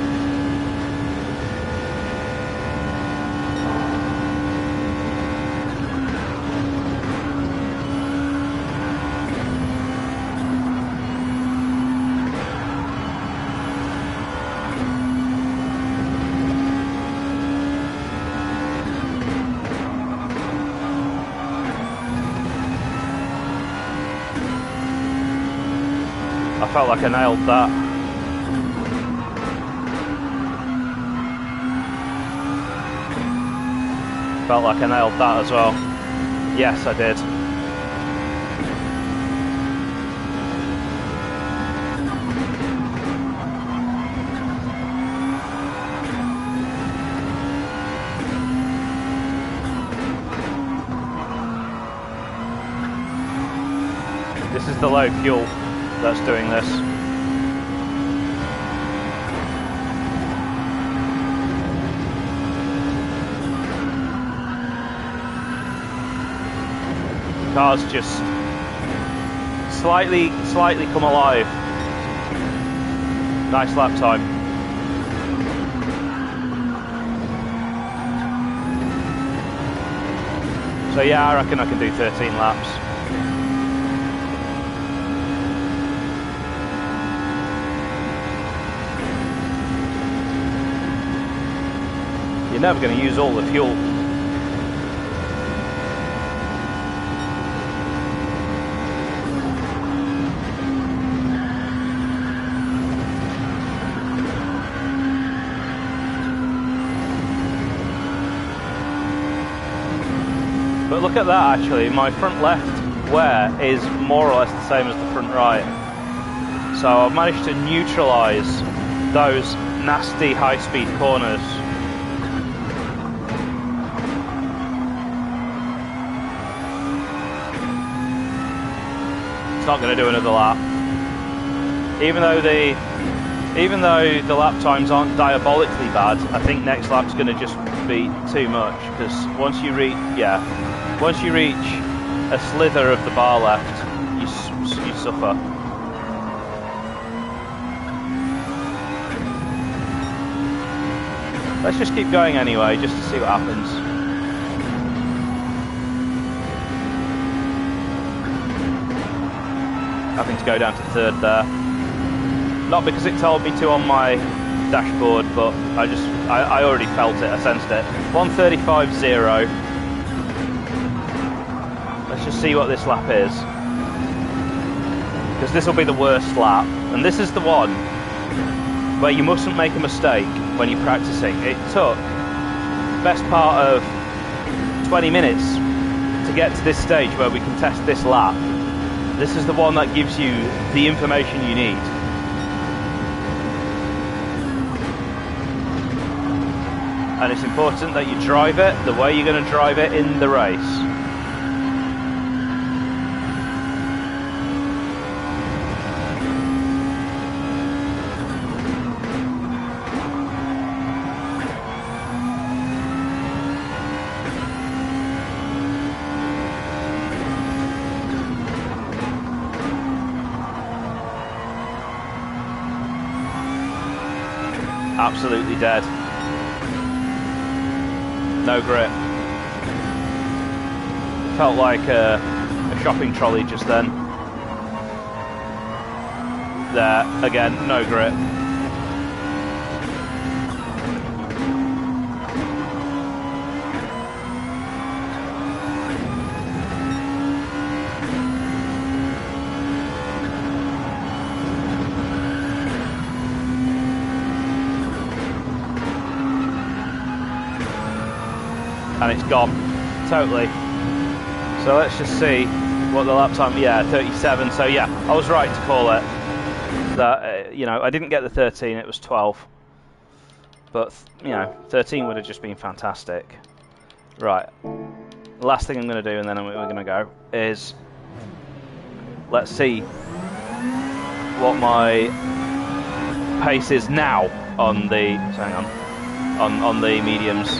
I felt like I nailed that. Felt like I nailed that as well. Yes, I did. This is the low fuel that's doing this. The car's just slightly come alive. Nice lap time. So yeah, I reckon I can do 13 laps. You're never going to use all the fuel. But look at that, actually. My front left wear is more or less the same as the front right. So I've managed to neutralise those nasty high-speed corners. It's not going to do another lap. Even though the lap times aren't diabolically bad, I think next lap's going to just be too much, because once you reach a slither of the bar left, you suffer. Let's just keep going anyway, just to see what happens. Having to go down to third there. Not because it told me to on my dashboard, but I already felt it, I sensed it. 1:35.0. Let's just see what this lap is. Because this will be the worst lap. And this is the one where you mustn't make a mistake when you're practicing. It took the best part of 20 minutes to get to this stage where we can test this lap. This is the one that gives you the information you need. And it's important that you drive it the way you're going to drive it in the race. Absolutely dead. No grip. Felt like a shopping trolley just then. There, again, no grip. And it's gone, totally. So let's just see what the lap time, yeah, 37, so yeah, I was right to call it. That, you know, I didn't get the 13, it was 12. But, you know, 13 would have just been fantastic. Right, the last thing I'm going to do, and then we're going to go, is let's see what my pace is now on the, hang on the mediums.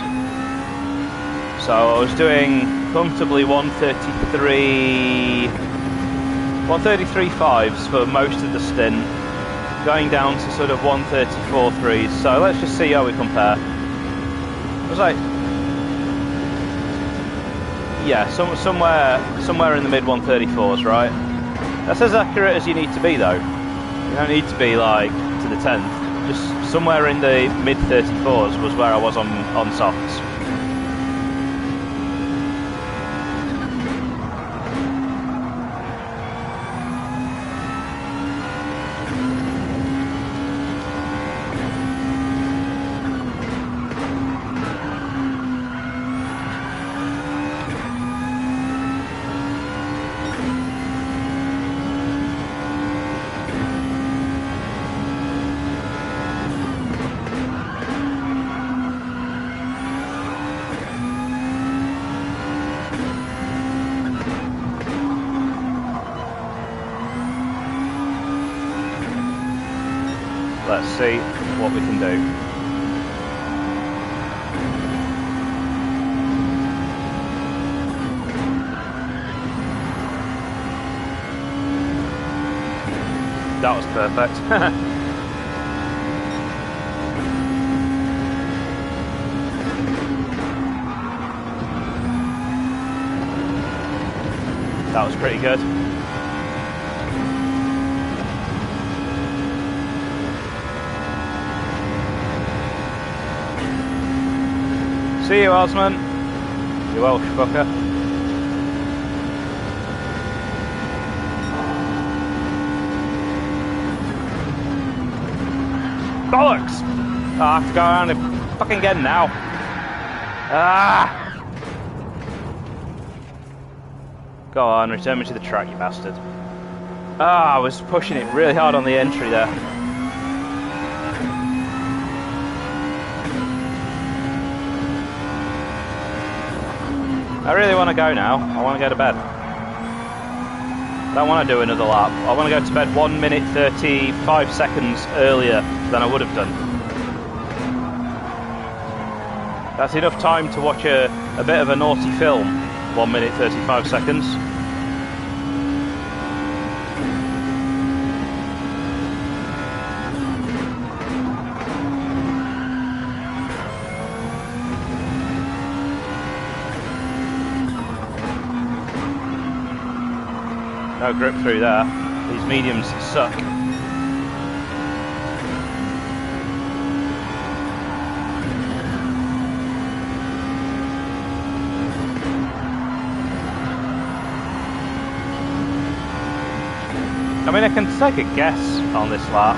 So I was doing comfortably 133.5s for most of the stint, going down to sort of 134.3s. So let's just see how we compare. I was like, yeah, somewhere in the mid 134s, right? That's as accurate as you need to be, though. You don't need to be like to the 10th. Just somewhere in the mid 34s was where I was on softs. Let's see what we can do. That was perfect. That was pretty good. See you, Osman. You Welsh fucker. Bollocks! Oh, I have to go around it fucking again now. Ah! Go on, return me to the track, you bastard. Ah, I was pushing it really hard on the entry there. I really want to go now. I want to go to bed. I don't want to do another lap. I want to go to bed 1 minute 35 seconds earlier than I would have done. That's enough time to watch a bit of a naughty film. 1 minute 35 seconds. No grip through there. These mediums suck. I mean, I can take a guess on this lap.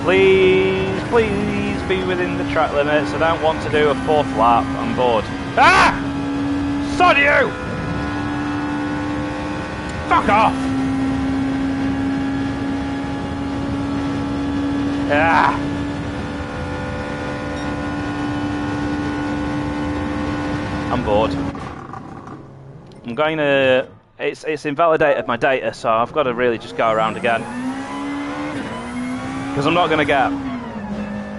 Please, please be within the track limits. I don't want to do a fourth lap. I'm bored. Ah! Sod you! Fuck off! Ah! I'm bored. I'm going to... It's invalidated my data, so I've got to really just go around again. Because I'm not going to get...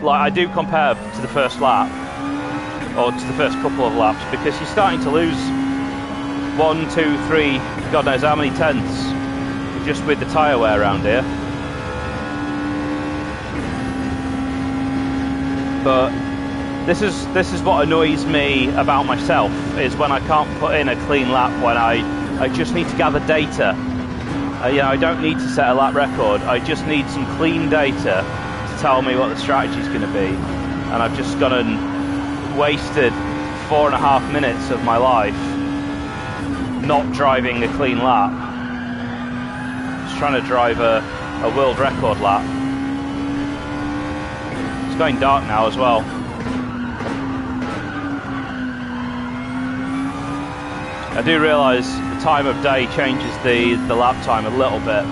Like, I do compare to the first lap, or to the first couple of laps, because you're starting to lose 1, 2, 3, God knows how many tenths, just with the tyre wear around here. But this is what annoys me about myself, is when I can't put in a clean lap, when I just need to gather data. You know, I don't need to set a lap record, I just need some clean data to tell me what the strategy is going to be. And I've just gone and wasted 4.5 minutes of my life not driving a clean lap. Just trying to drive a world record lap. It's going dark now as well. I do realise the time of day changes the lap time a little bit.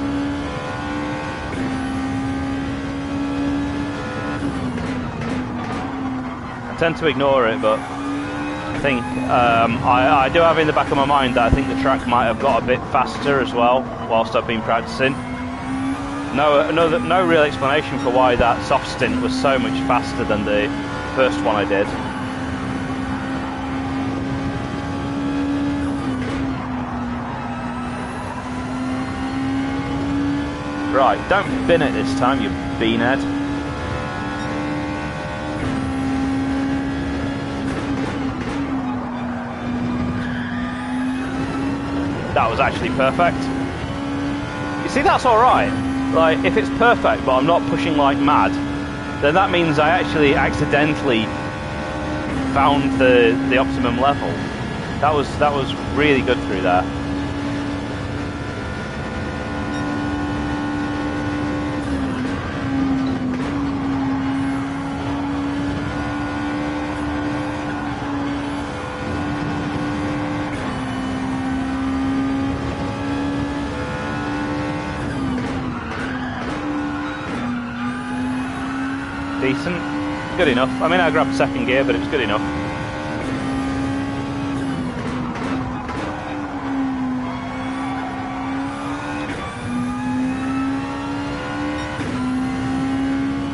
I tend to ignore it, but I think I do have in the back of my mind that I think the track might have got a bit faster as well whilst I've been practicing. No real explanation for why that soft stint was so much faster than the first one I did. Right, don't bin it this time, you beanhead. That was actually perfect. You see, that's alright. Like, if it's perfect, but I'm not pushing like mad, then that means I actually accidentally found the optimum level. That was really good through there. Decent, good enough. I mean, I grabbed second gear, but it was good enough.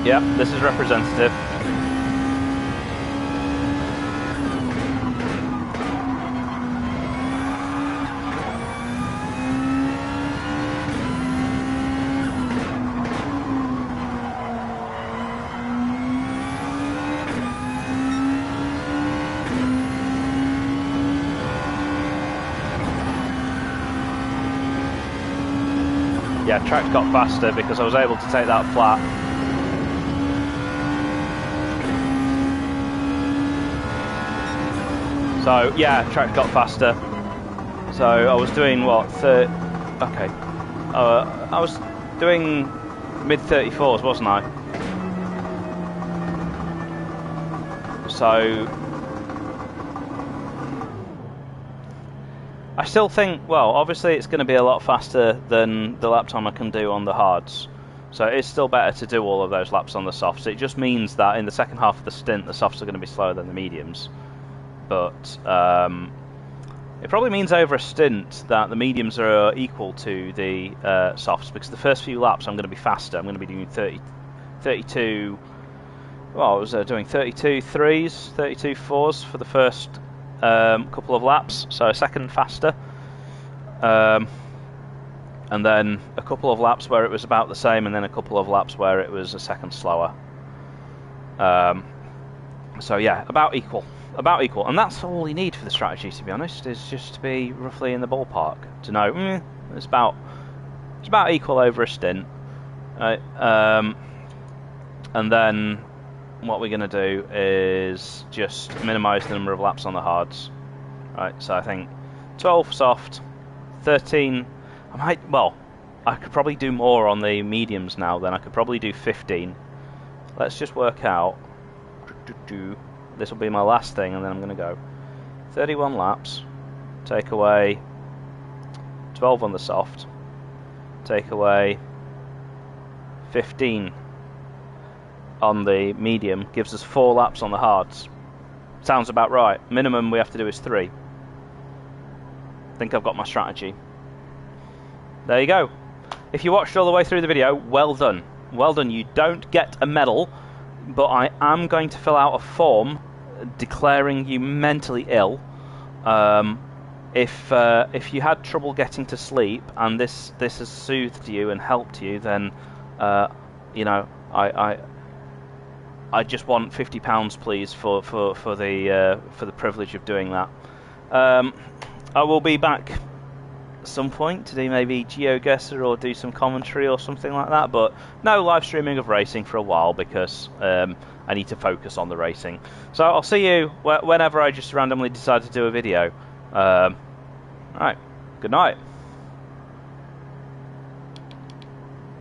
Yep, this is representative. Yeah, track got faster because I was able to take that flat. So yeah, track got faster. So I was doing what, okay. I was doing mid 34s, wasn't I? So I still think, well, obviously it's going to be a lot faster than the lap time I can do on the hards. So it's still better to do all of those laps on the softs. It just means that in the second half of the stint, the softs are going to be slower than the mediums. But it probably means over a stint that the mediums are equal to the softs, because the first few laps I'm going to be faster. I'm going to be doing 32. Well, I was doing 32 threes, 32 fours for the first couple of laps, so a second faster. And then a couple of laps where it was about the same, and then a couple of laps where it was a second slower. So yeah, about equal. About equal, and that's all you need for the strategy, to be honest, is just to be roughly in the ballpark to know it's about equal over a stint, right? And then what we're going to do is just minimise the number of laps on the hards, right? So I think 12 soft, 13. I could probably do more on the mediums now. Then I could probably do 15. Let's just work out. This will be my last thing, and then I'm going to go 31 laps, take away 12 on the soft, take away 15 on the medium, gives us 4 laps on the hards. Sounds about right. Minimum we have to do is 3. I think I've got my strategy. There you go. If you watched all the way through the video, well done. Well done. You don't get a medal, but I am going to fill out a form declaring you mentally ill. If you had trouble getting to sleep and this has soothed you and helped you, then you know, I just want £50, please, for the privilege of doing that. I will be back at some point to do maybe GeoGuessr or do some commentary or something like that, but no live streaming of racing for a while, because I need to focus on the racing. So I'll see you whenever I just randomly decide to do a video. Alright, good night.